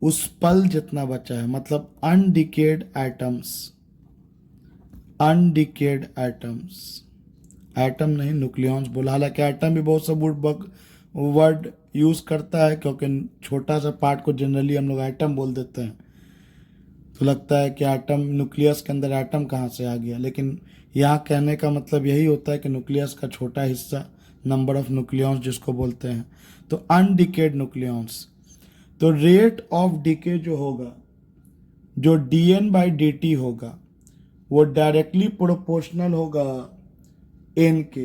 उस पल जितना बचा है मतलब अनडिकेड एटम्स, अनडिकेड एटम्स, एटम नहीं न्यूक्लियॉन्स बोला, हालांकि एटम भी बहुत सा वर्ड यूज करता है, क्योंकि छोटा सा पार्ट को जनरली हम लोग एटम बोल देते हैं, तो लगता है कि एटम, न्यूक्लियस के अंदर एटम कहाँ से आ गया, लेकिन यहाँ कहने का मतलब यही होता है कि न्यूक्लियस का छोटा हिस्सा, नंबर ऑफ न्यूक्लियॉन्स जिसको बोलते हैं, तो अनडिकेड न्यूक्लियॉन्स। तो रेट ऑफ डिके जो होगा, जो dN/dt होगा, वो डायरेक्टली प्रोपोर्शनल होगा n के,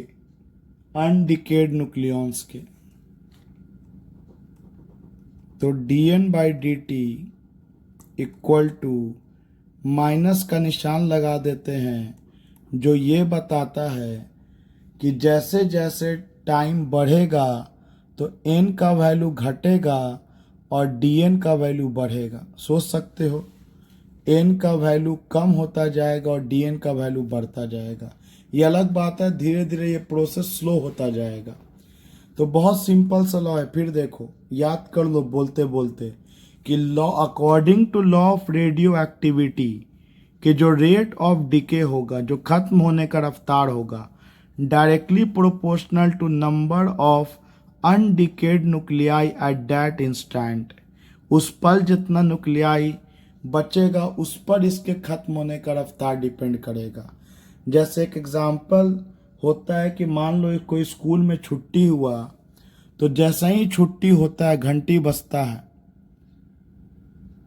अनडिकेड न्यूक्लियॉन्स के। तो dN/dt इक्वल टू माइनस का निशान लगा देते हैं, जो ये बताता है कि जैसे जैसे टाइम बढ़ेगा तो n का वैल्यू घटेगा और dN का वैल्यू बढ़ेगा। सोच सकते हो, n का वैल्यू कम होता जाएगा और dN का वैल्यू बढ़ता जाएगा। ये अलग बात है, धीरे धीरे ये प्रोसेस स्लो होता जाएगा। तो बहुत सिंपल सा लॉ है, फिर देखो याद कर लो बोलते बोलते कि law, according to law of radioactivity, कि जो रेट ऑफ डिके होगा, जो खत्म होने का रफ्तार होगा, directly proportional to number of undecayed nuclei at that instant. उस पल जितना न्यूक्लियाई बचेगा उस पर इसके खत्म होने का रफ्तार डिपेंड करेगा। जैसे एक एग्जाम्पल होता है कि मान लो कोई स्कूल में छुट्टी हुआ, तो जैसा ही छुट्टी होता है घंटी बजता है,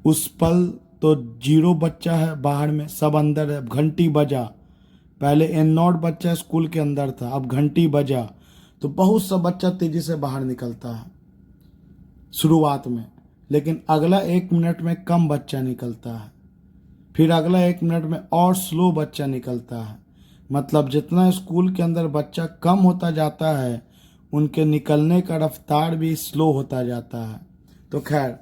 उस पल तो 0 बच्चा है बाहर में, सब अंदर है, घंटी बजा, पहले N0 बच्चा स्कूल के अंदर था, अब घंटी बजा तो बहुत सा बच्चा तेजी से बाहर निकलता है शुरुआत में, लेकिन अगला 1 मिनट में कम बच्चा निकलता है, फिर अगला 1 मिनट में और स्लो बच्चा निकलता है। मतलब जितना स्कूल के अंदर बच्चा कम होता जाता है, उनके निकलने का रफ्तार भी स्लो होता जाता है। तो खैर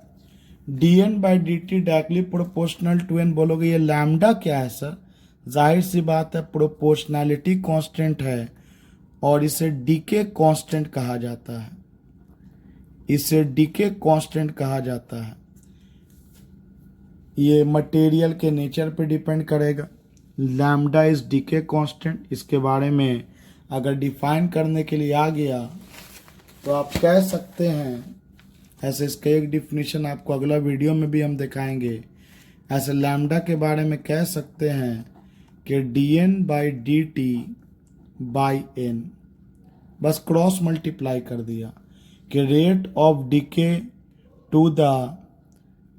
dN/dt directly proportional to n बोलोगे, ये लैम्डा क्या है सर? जाहिर सी बात है, प्रोपोर्शनैलिटी कांस्टेंट है और इसे डीके कांस्टेंट कहा जाता है, इसे डीके कांस्टेंट कहा जाता है। ये मटेरियल के नेचर पे डिपेंड करेगा। लैम्डा इज डीके कांस्टेंट, इसके बारे में अगर डिफाइन करने के लिए आ गया तो आप कह सकते हैं, ऐसे इसका एक डिफिनीशन आपको अगला वीडियो में भी हम दिखाएंगे, ऐसे लैम्डा के बारे में कह सकते हैं कि dN/dt बाई n, बस क्रॉस मल्टीप्लाई कर दिया कि rate of decay to the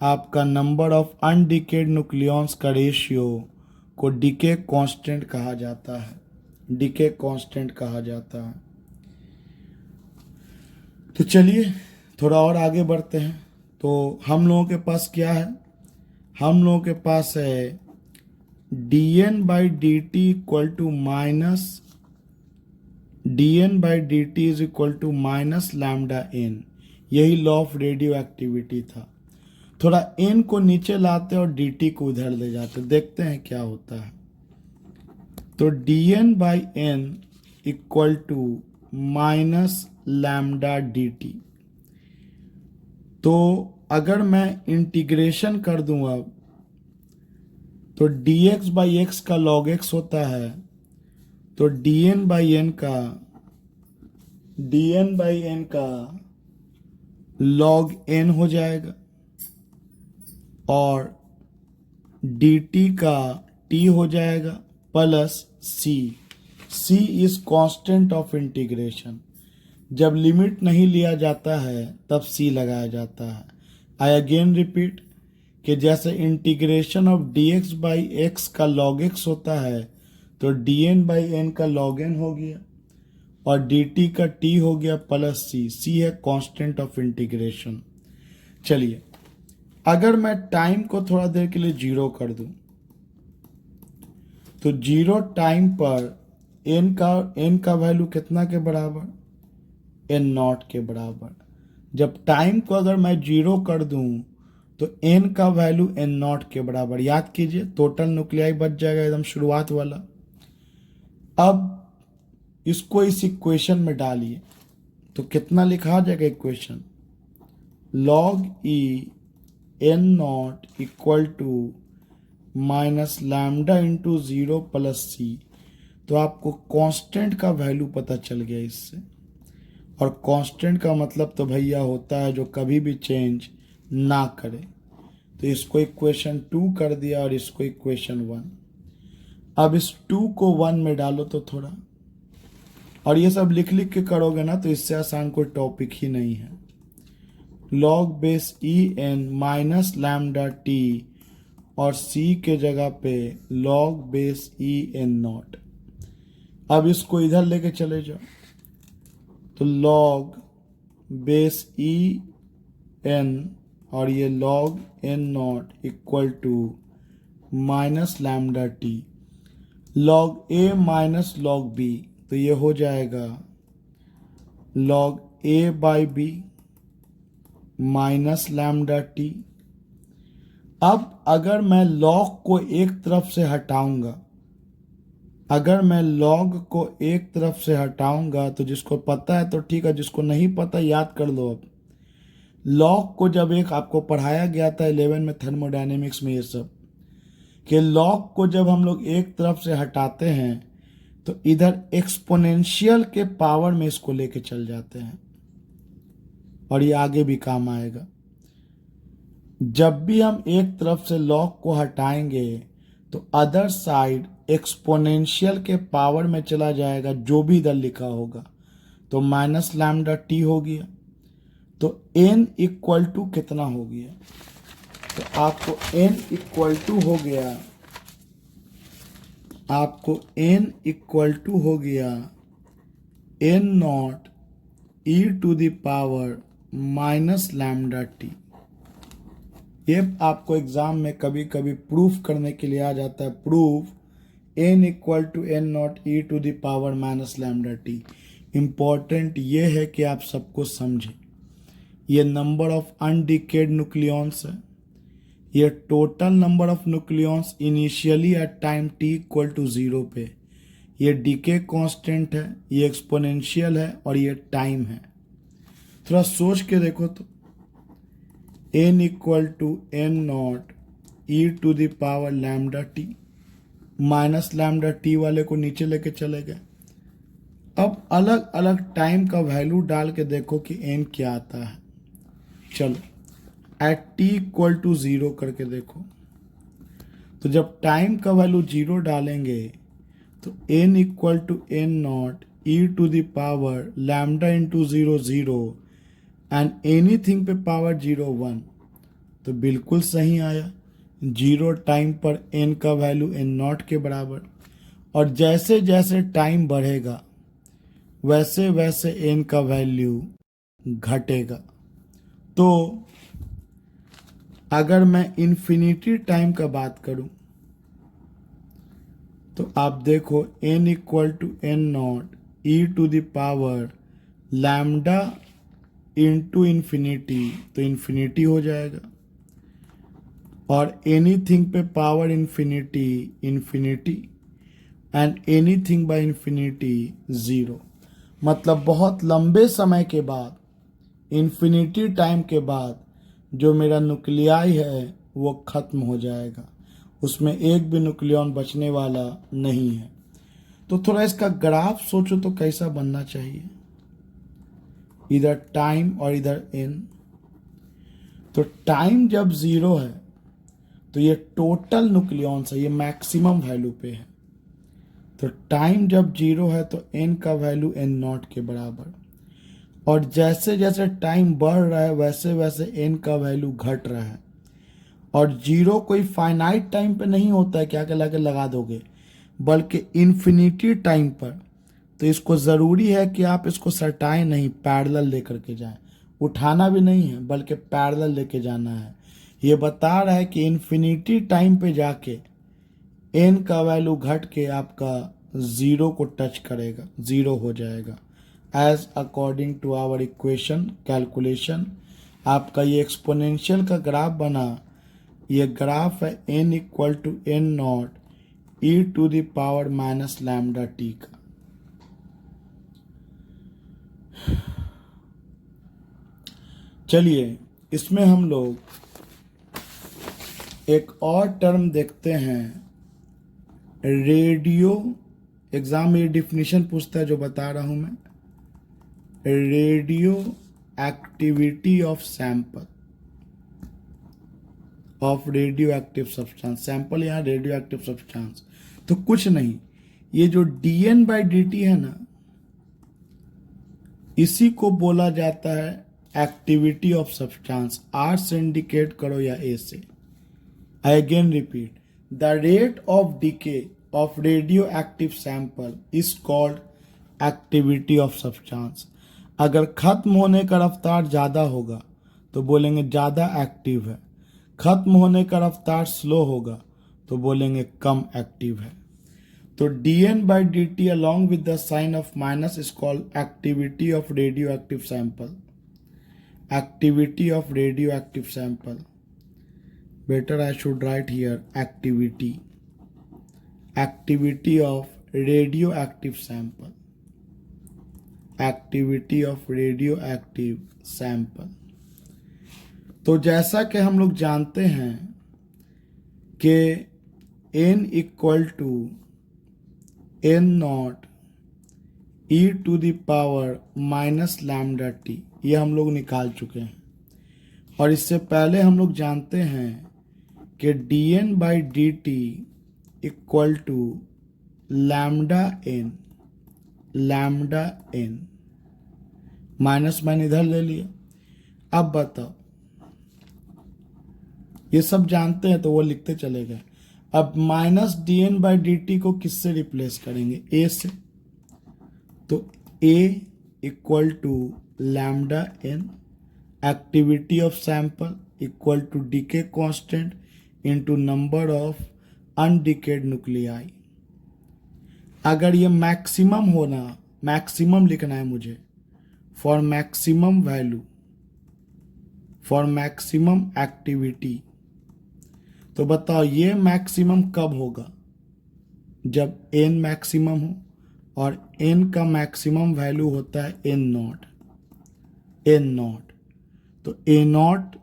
आपका नंबर ऑफ अनडिकेड न्यूक्लियॉन्स का रेशियो को डिके कांस्टेंट कहा जाता है, डिके कांस्टेंट कहा जाता है। तो चलिए थोड़ा और आगे बढ़ते हैं। तो हम लोगों के पास क्या है, हम लोगों के पास है dN/dt equal to minus, dN/dt is equal to minus lambda n। यही लॉ ऑफ रेडियो एक्टिविटी था। थोड़ा n को नीचे लाते और dt को उधर ले जाते, देखते हैं क्या होता है। तो dN/n equal to minus lambda dt। तो अगर मैं इंटीग्रेशन कर दूं अब, तो dx/x का log x होता है, तो dN/n का log n हो जाएगा और dt का t हो जाएगा plus c। C is constant of integration. जब लिमिट नहीं लिया जाता है तब सी लगाया जाता है। आई अगेन रिपीट कि जैसे integration of D x by x का लॉग एक्स होता है तो डी एन बाई एन का लॉग एन हो गया और डी टी का टी हो गया प्लस सी। सी है कांस्टेंट ऑफ इंटीग्रेशन। चलिए अगर मैं टाइम को थोड़ा देर के लिए जीरो कर दूं तो जीरो टाइम पर एन का वैल्यू कितना के बराबर, एन नॉट के बराबर। जब टाइम को अगर मैं जीरो कर दूं तो एन का वैल्यू एन नॉट के बराबर। याद कीजिए टोटल न्यूक्लियाई बच जाएगा एकदम शुरुआत वाला। अब इसको इस इक्वेशन में डालिए तो कितना लिखा जाएगा equation, log e N not equal to minus lambda into zero plus C. तो आपको कांस्टेंट का वैल्यू पता चल गया इससे। और कांस्टेंट का मतलब तो भैया होता है जो कभी भी चेंज ना करे। तो इसको इक्वेशन 2 कर दिया और इसको इक्वेशन 1। अब इस 2 को 1 में डालो तो थोड़ा, और ये सब लिख लिख के करोगे ना तो इससे आसान कोई टॉपिक ही नहीं है। Log base E N minus lambda T और सी के जगह पे log base E N nought. अब इसको इधर लेके चले जाओ तो लॉग बेस ई एन और ये log N not equal to minus lambda T, log A minus log B. तो ये हो जाएगा log A by B minus lambda T. अब अगर मैं लॉग को एक तरफ से हटाऊंगा, अगर मैं लॉग को एक तरफ से हटाऊंगा तो जिसको पता है तो ठीक है, जिसको नहीं पता याद कर लो। अब लॉग को जब एक आपको पढ़ाया गया था 11 में थर्मोडायनेमिक्स में ये सब, कि लॉग को जब हम लोग एक तरफ से हटाते हैं तो इधर एक्सपोनेंशियल के पावर में इसको लेके चल जाते हैं और ये आगे भी काम आएगा। जब भी हम एक तरफ से लॉग को हटाएंगे तो अदर साइड एक्सपोनेंशियल के पावर में चला जाएगा जो भी इधर लिखा होगा। तो माइनस लैम्डा टी हो गया। तो n इक्वल टू कितना हो गया, तो आपको n इक्वल टू हो गया, आपको n इक्वल टू हो गया n nought E to the power minus lambda T. ये आपको एग्जाम में कभी कभी प्रूफ करने के लिए आ जाता है। Proof n equal to N nought E to the power minus lambda T. Important ये है कि आप सबको समझें, ये नंबर ऑफ अनडिकेड न्यूक्लियॉन्स है। ये total number of nucleons initially at time t equal to 0 पे। ये डीके कांस्टेंट है, ये एक्सपोनेंशियल है और ये टाइम है। थोड़ा सोच के देखो तो n equal to N nought E to the power lambda T, minus lambda T वाले को नीचे लेके चले गए। अब अलग अलग टाइम का वैल्यू डाल के देखो कि n क्या आता है। चलो एट t इक्वल टू 0 करके देखो, तो जब टाइम का वैल्यू 0 डालेंगे तो n equal to N nought E to the power lambda into 0 0 and anything पे पावर 0 1। तो बिल्कुल सही आया। 0 टाइम पर n का वैल्यू n नॉट के बराबर, और जैसे जैसे टाइम बढ़ेगा वैसे वैसे n का वैल्यू घटेगा। तो अगर मैं इन्फिनिटी टाइम का बात करूं तो आप देखो n equal to N nought E to the power lambda into infinity, तो इन्फिनिटी हो जाएगा, और एनीथिंग पे power infinity infinity and anything by infinity 0। मतलब बहुत लंबे समय के बाद, इन्फिनिटी टाइम के बाद जो मेरा न्यूक्लियाई है वो खत्म हो जाएगा, उसमें एक भी न्यूक्लियॉन बचने वाला नहीं है। तो थोड़ा इसका ग्राफ सोचो तो कैसा बनना चाहिए, इधर टाइम और इधर n। तो टाइम जब 0 है तो ये टोटल न्यूक्लियॉन्स है, ये मैक्सिमम वैल्यू पे है। तो टाइम जब 0 है तो n का वैल्यू n नॉट के बराबर, और जैसे जैसे टाइम बढ़ रहा है वैसे वैसे n का वैल्यू घट रहा है। और 0 कोई फाइनाइट टाइम पे नहीं होता है क्या के लगा दोगे, बल्कि इन्फिनिटी टाइम पर। तो इसको ज़रूरी है कि आप इसको सटाएं नहीं, पैरेलल लेकर के जाएं। उठाना भी नहीं है बल्कि पैरेलल लेके जाना है। ये बता रहा है कि इन्फिनिटी टाइम पे जाके n का वैल्यू घट के आपका 0 को टच करेगा, 0 हो जाएगा। As according to our equation calculation आपका ये एक्सपोनेंशियल का ग्राफ बना। ये ग्राफ है n equal to n nought e to the power minus lambda t का। चलिए इसमें हम लोग एक और टर्म देखते हैं, रेडियो। एग्जाम में ये डिफिनीशन पूछता है जो बता रहा हूं मैं, radio activity of sample of radio active substance. Sample यहाँ रेडियो एक्टिव सब्सटेंस, तो कुछ नहीं, ये जो dN/dt है ना, इसी को बोला जाता है एक्टिविटी ऑफ सब्सटेंस। R से इंडिकेट करो या A से। I again repeat, the rate of decay of radio active sample is called activity of substance. अगर खत्म होने का रफ्तार ज़्यादा होगा तो बोलेंगे ज़्यादा एक्टिव है, खत्म होने का रफ्तार स्लो होगा तो बोलेंगे कम एक्टिव है। तो dN/dt along with the sign of minus is called activity of radioactive sample. Activity of radioactive sample. Better I should write here activity. Activity of radioactive sample. Activity of radioactive sample. तो जैसा कि हम लोग जानते हैं कि n equal to n nought e to the power minus lambda T, ये हम लोग निकाल चुके हैं। और इससे पहले हम लोग जानते हैं कि dN/dt equal to lambda n, lambda n minus मैंने इधर ले लिया। अब बताओ, ये सब जानते हैं तो वो लिखते चले गए। अब माइनस dN/dt को किससे रिप्लेस करेंगे, a से। तो a equal to lambda n, activity of sample equal to decay constant into number of undecayed nuclei. अगर ये मैक्सिमम होना, मैक्सिमम लिखना है मुझे, for maximum value, for maximum activity. तो बताओ ये मैक्सिमम कब होगा, जब n मैक्सिमम हो, और n का मैक्सिमम वैल्यू होता है n नॉट, n नॉट। तो a नॉट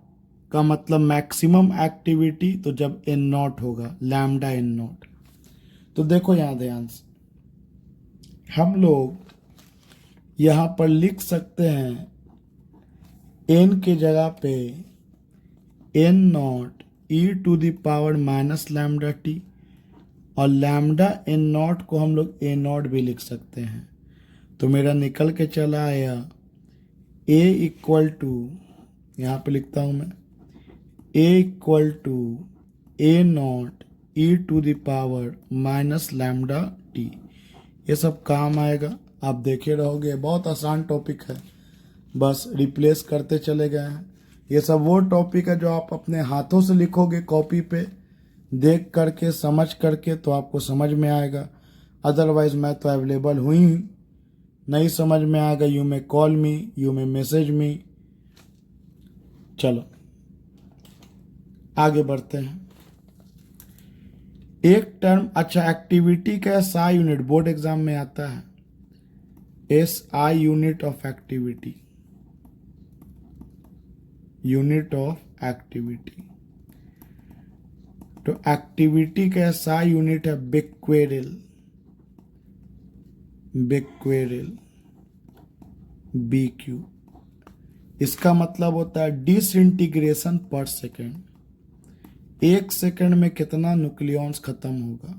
का मतलब मैक्सिमम एक्टिविटी, तो जब n नॉट होगा, लैम्डा n नॉट। तो देखो यहाँ ध्यान से, हम लोग यहाँ पर लिख सकते हैं n के जगह पे n nought e to the power minus lambda T, और लैम्डा n नॉट को हम लोग a नॉट भी लिख सकते हैं। तो मेरा निकल के चला आया a इक्वल टू, यहाँ पे लिखता हूँ मैं, a equal to a nought e to the power minus lambda T. ये सब काम आएगा, आप देखे रहोगे, बहुत आसान टॉपिक है, बस रिप्लेस करते चले गए हैं। ये सब वो टॉपिक है जो आप अपने हाथों से लिखोगे कॉपी पे, देख करके समझ करके, तो आपको समझ में आएगा। अदरवाइज मैं तो अवेलेबल हुई ही, नहीं समझ में आएगा you may call me, you may message me. चलो आगे बढ़ते हैं। एक टर्म, अच्छा एक्टिविटी का SI यूनिट बोर्ड एग्जाम में आता है, SI unit of activity, unit of activity. तो एक्टिविटी का SI यूनिट है बेक्वेरेल, बेक्वेरेल BQ। इसका मतलब होता है डिसइंटीग्रेशन पर सेकेंड। 1 सेकेंड में कितना न्यूक्लियॉन्स खत्म होगा,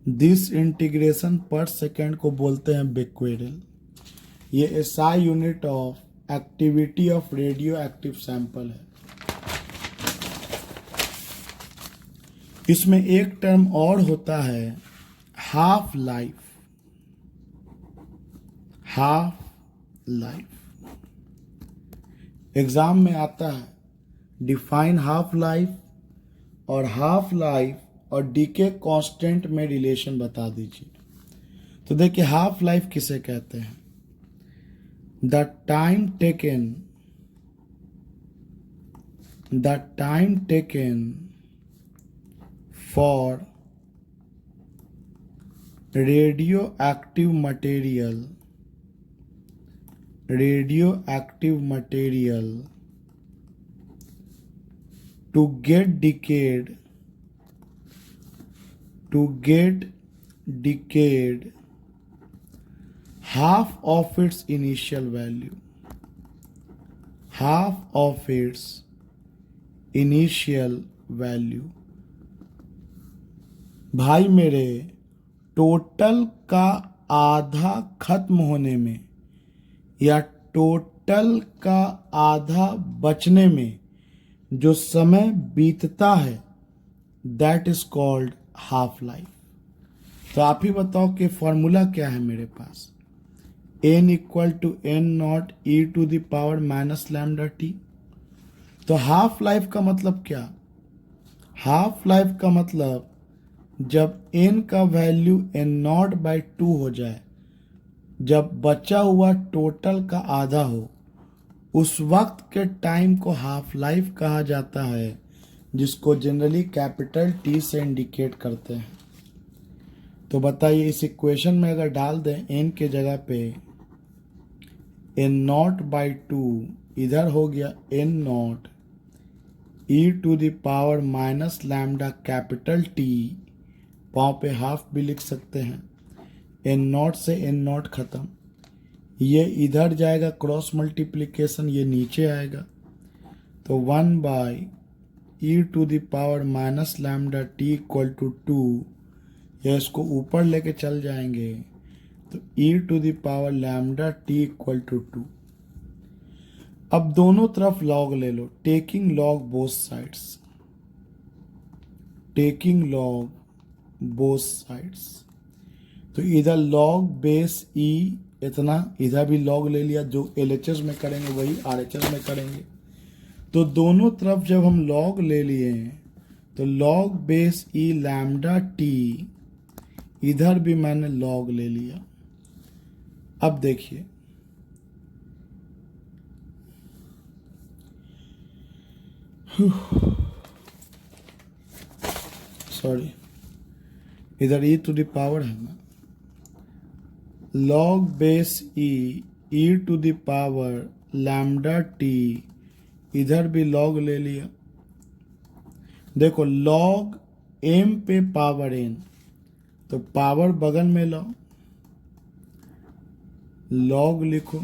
दिस इंटीग्रेशन पर सेकेंड को बोलते हैं बेक्वेरल। ये SI unit of activity of radio active sample है। इसमें एक टर्म और होता है half life. Half life exam में आता है, डिफाइन हाफ लाइफ, और हाफ लाइफ और डीके कांस्टेंट में रिलेशन बता दीजिए। तो देखिए हाफ लाइफ किसे कहते हैं? The time taken for radioactive material to get decayed half of its initial value, भाई मेरे, टोटल का आधा खत्म होने में या टोटल का आधा बचने में जो समय बीतता है that is called half life. तो आप ही बताओ कि फॉर्मूला क्या है मेरे पास? n equal to n nought e to the power minus lambda T. तो हाफ लाइफ का मतलब क्या? हाफ लाइफ का मतलब जब n का वैल्यू n नॉट बाई 2 हो जाए, जब बचा हुआ टोटल का आधा हो, उस वक्त के टाइम को हाफ लाइफ कहा जाता है, जिसको जनरली कैपिटल T से इंडिकेट करते हैं। तो बताइए इस इक्वेशन में अगर डाल दें n के जगह पे n नॉट बाई 2, इधर हो गया n nought e to the power minus lambda capital T, पाँव पे हाफ भी लिख सकते हैं। n नॉट से n नॉट खत्म, ये इधर जाएगा क्रॉस मल्टीप्लिकेशन, ये नीचे आएगा। तो 1 by e to the power minus lambda T equal to 2, या इसको ऊपर लेके चल जाएंगे तो e to the power lambda T equal to 2। अब दोनों तरफ लॉग ले लो, टेकिंग लॉग बोथ साइड्स, तो इधर लॉग बेस e इतना, इधर भी लॉग ले लिया, जो LHS में करेंगे वही RHS में करेंगे। तो दोनों तरफ जब हम लॉग ले लिए तो log base e lambda T, इधर भी मैंने लॉग ले लिया। अब देखिए सॉरी, इधर e टू द पावर है ना, log base e to the power lambda T, इधर भी लॉग ले लिया। देखो लॉग m पे पावर n, तो पावर बगल में लो, लॉग लिखो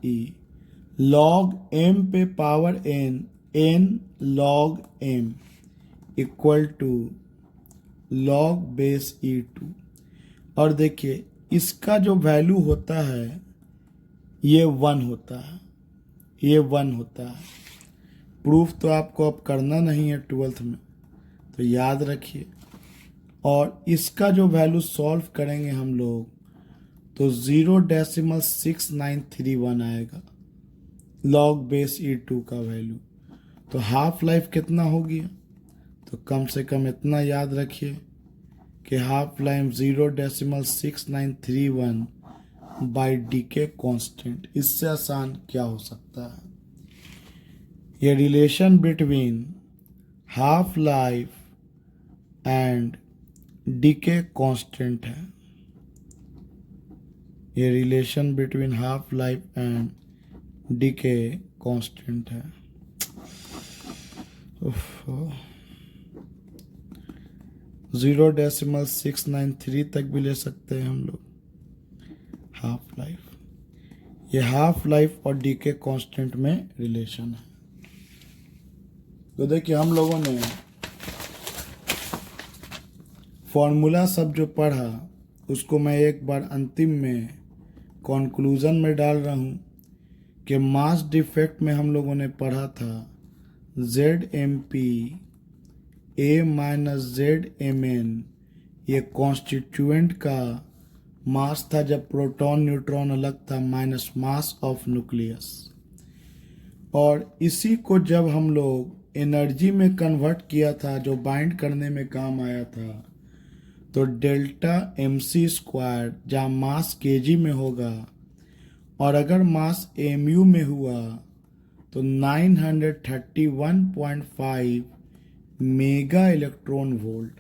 e, लॉग m पे power n log m equal to log base e2। और देखिए इसका जो वैल्यू होता है ये 1 होता है, प्रूफ तो आपको अब करना नहीं है 12th में, तो याद रखिए। और इसका जो वैल्यू सॉल्व करेंगे हम लोग तो 0.6931 आएगा लॉग बेस e2 का वैल्यू। तो हाफ लाइफ कितना होगी? तो कम से कम इतना याद रखिए कि half life 0.6931 by decay constant. इससे आसान क्या हो सकता है? ये relation between half life and decay constant है, ये relation between half life and decay constant है। 0.693 तक भी ले सकते हैं हम लोग हाफ लाइफ। ये हाफ लाइफ और डीके कांस्टेंट में रिलेशन है। तो देखिए हम लोगों ने फॉर्मूला सब जो पढ़ा उसको मैं एक बार अंतिम में कॉन्क्लूज़न में डाल रहा हूँ कि मास डिफेक्ट में हम लोगों ने पढ़ा था ZMP A माइनस ZMN, ये कॉन्स्टिट्यूएंट का मास था जब प्रोटॉन न्यूट्रॉन अलग था, माइनस मास ऑफ न्यूक्लियस। और इसी को जब हम लोग एनर्जी में कन्वर्ट किया था, जो बाइंड करने में काम आया था, तो डेल्टा mc² जहाँ मास केजी में होगा और अगर मास mu में हुआ तो 931.5 मेगा इलेक्ट्रॉन वोल्ट,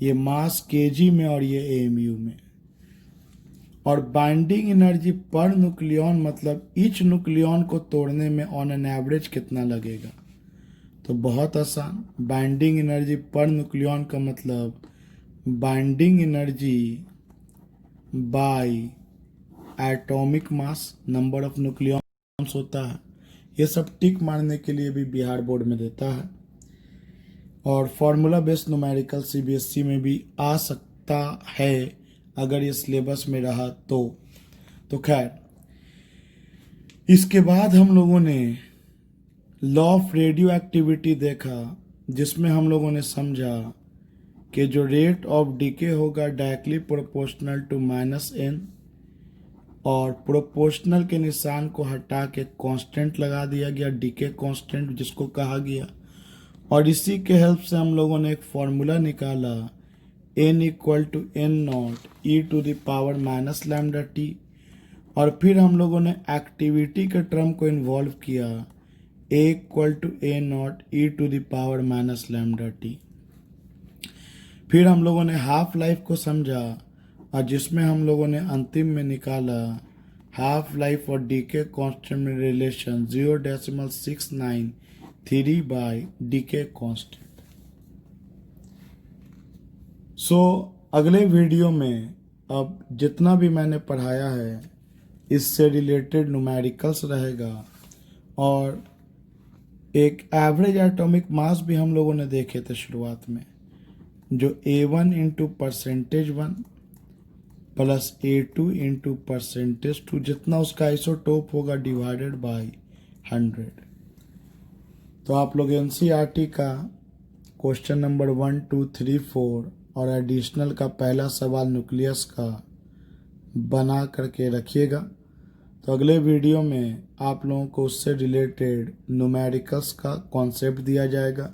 ये मास केजी में और ये mu में। और बाइंडिंग एनर्जी पर न्यूक्लियन मतलब ईच न्यूक्लियन को तोड़ने में ऑन एन एवरेज कितना लगेगा, तो बहुत आसान। बाइंडिंग एनर्जी पर न्यूक्लियन का मतलब binding energy by atomic mass, number of nucleons होता है। ये सब टिक मारने के लिए भी बिहार बोर्ड में देता है और फॉर्मूला बेस्ड न्यूमेरिकल CBSE में भी आ सकता है अगर ये सिलेबस में रहा तो खैर, इसके बाद हम लोगों ने लॉ ऑफ रेडियो एक्टिविटी देखा, जिसमें हम लोगों ने समझा कि जो रेट ऑफ डीके होगा डायरेक्टली प्रोपोर्शनल टू -n, और प्रोपोर्शनल के निशान को हटा के कांस्टेंट लगा दिया गया, डीके कांस्टेंट जिसको कहा गया। और इसी के हेल्प से हम लोगों ने एक फॉर्मूला निकाला n = n0 e⁻⁻λt, और फिर हम लोगों ने एक्टिविटी के टर्म को इन्वॉल्व किया a = a0 e⁻⁻λt। फिर हम लोगों ने हाफ लाइफ को समझा और जिसमें हम लोगों ने अंतिम में निकाला हाफ लाइफ और डीके कांस्टेंट में रिलेशन 0.693 बाय डीके कांस्टेंट। सो अगले वीडियो में अब जितना भी मैंने पढ़ाया है इससे रिलेटेड न्यूमेरिकल्स रहेगा, और एक एवरेज एटॉमिक मास भी हम लोगों ने देखे थे शुरुआत में, जो A1 × %1 प्लस A2 × %2, जितना उसका आइसोटोप होगा डिवाइडेड बाय 100। तो आप लोग NCERT का क्वेश्चन नंबर 1, 2, 3, 4 और एडिशनल का पहला सवाल न्यूक्लियस का बना करके रखिएगा। तो अगले वीडियो में आप लोगों को उससे रिलेटेड न्यूमेरिकल्स का कॉन्सेप्ट दिया जाएगा।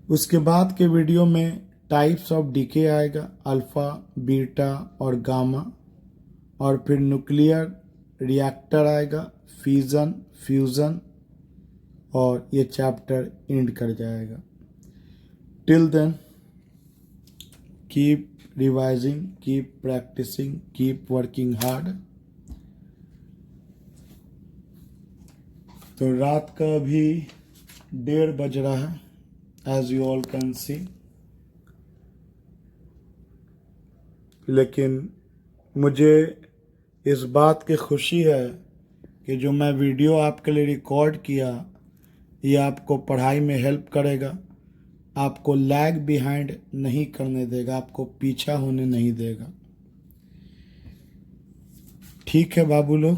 उसके बाद के वीडियो में टाइप्स ऑफ डीके आएगा, अल्फ़ा, बीटा और गामा, और फिर न्यूक्लियर रिएक्टर आएगा, फिजन, फ्यूज़न, और ये चैप्टर एंड कर जाएगा। Till then keep revising, keep practising, keep working hard. तो रात का अभी 1:30 बज रहा है, as you all can see, लेकिन मुझे इस बात की खुशी है कि जो मैं वीडियो आपके लिए रिकॉर्ड किया ये आपको पढ़ाई में हेल्प करेगा, आपको लैग बिहाइंड नहीं करने देगा, आपको पीछा होने नहीं देगा। ठीक है बाबू लोग।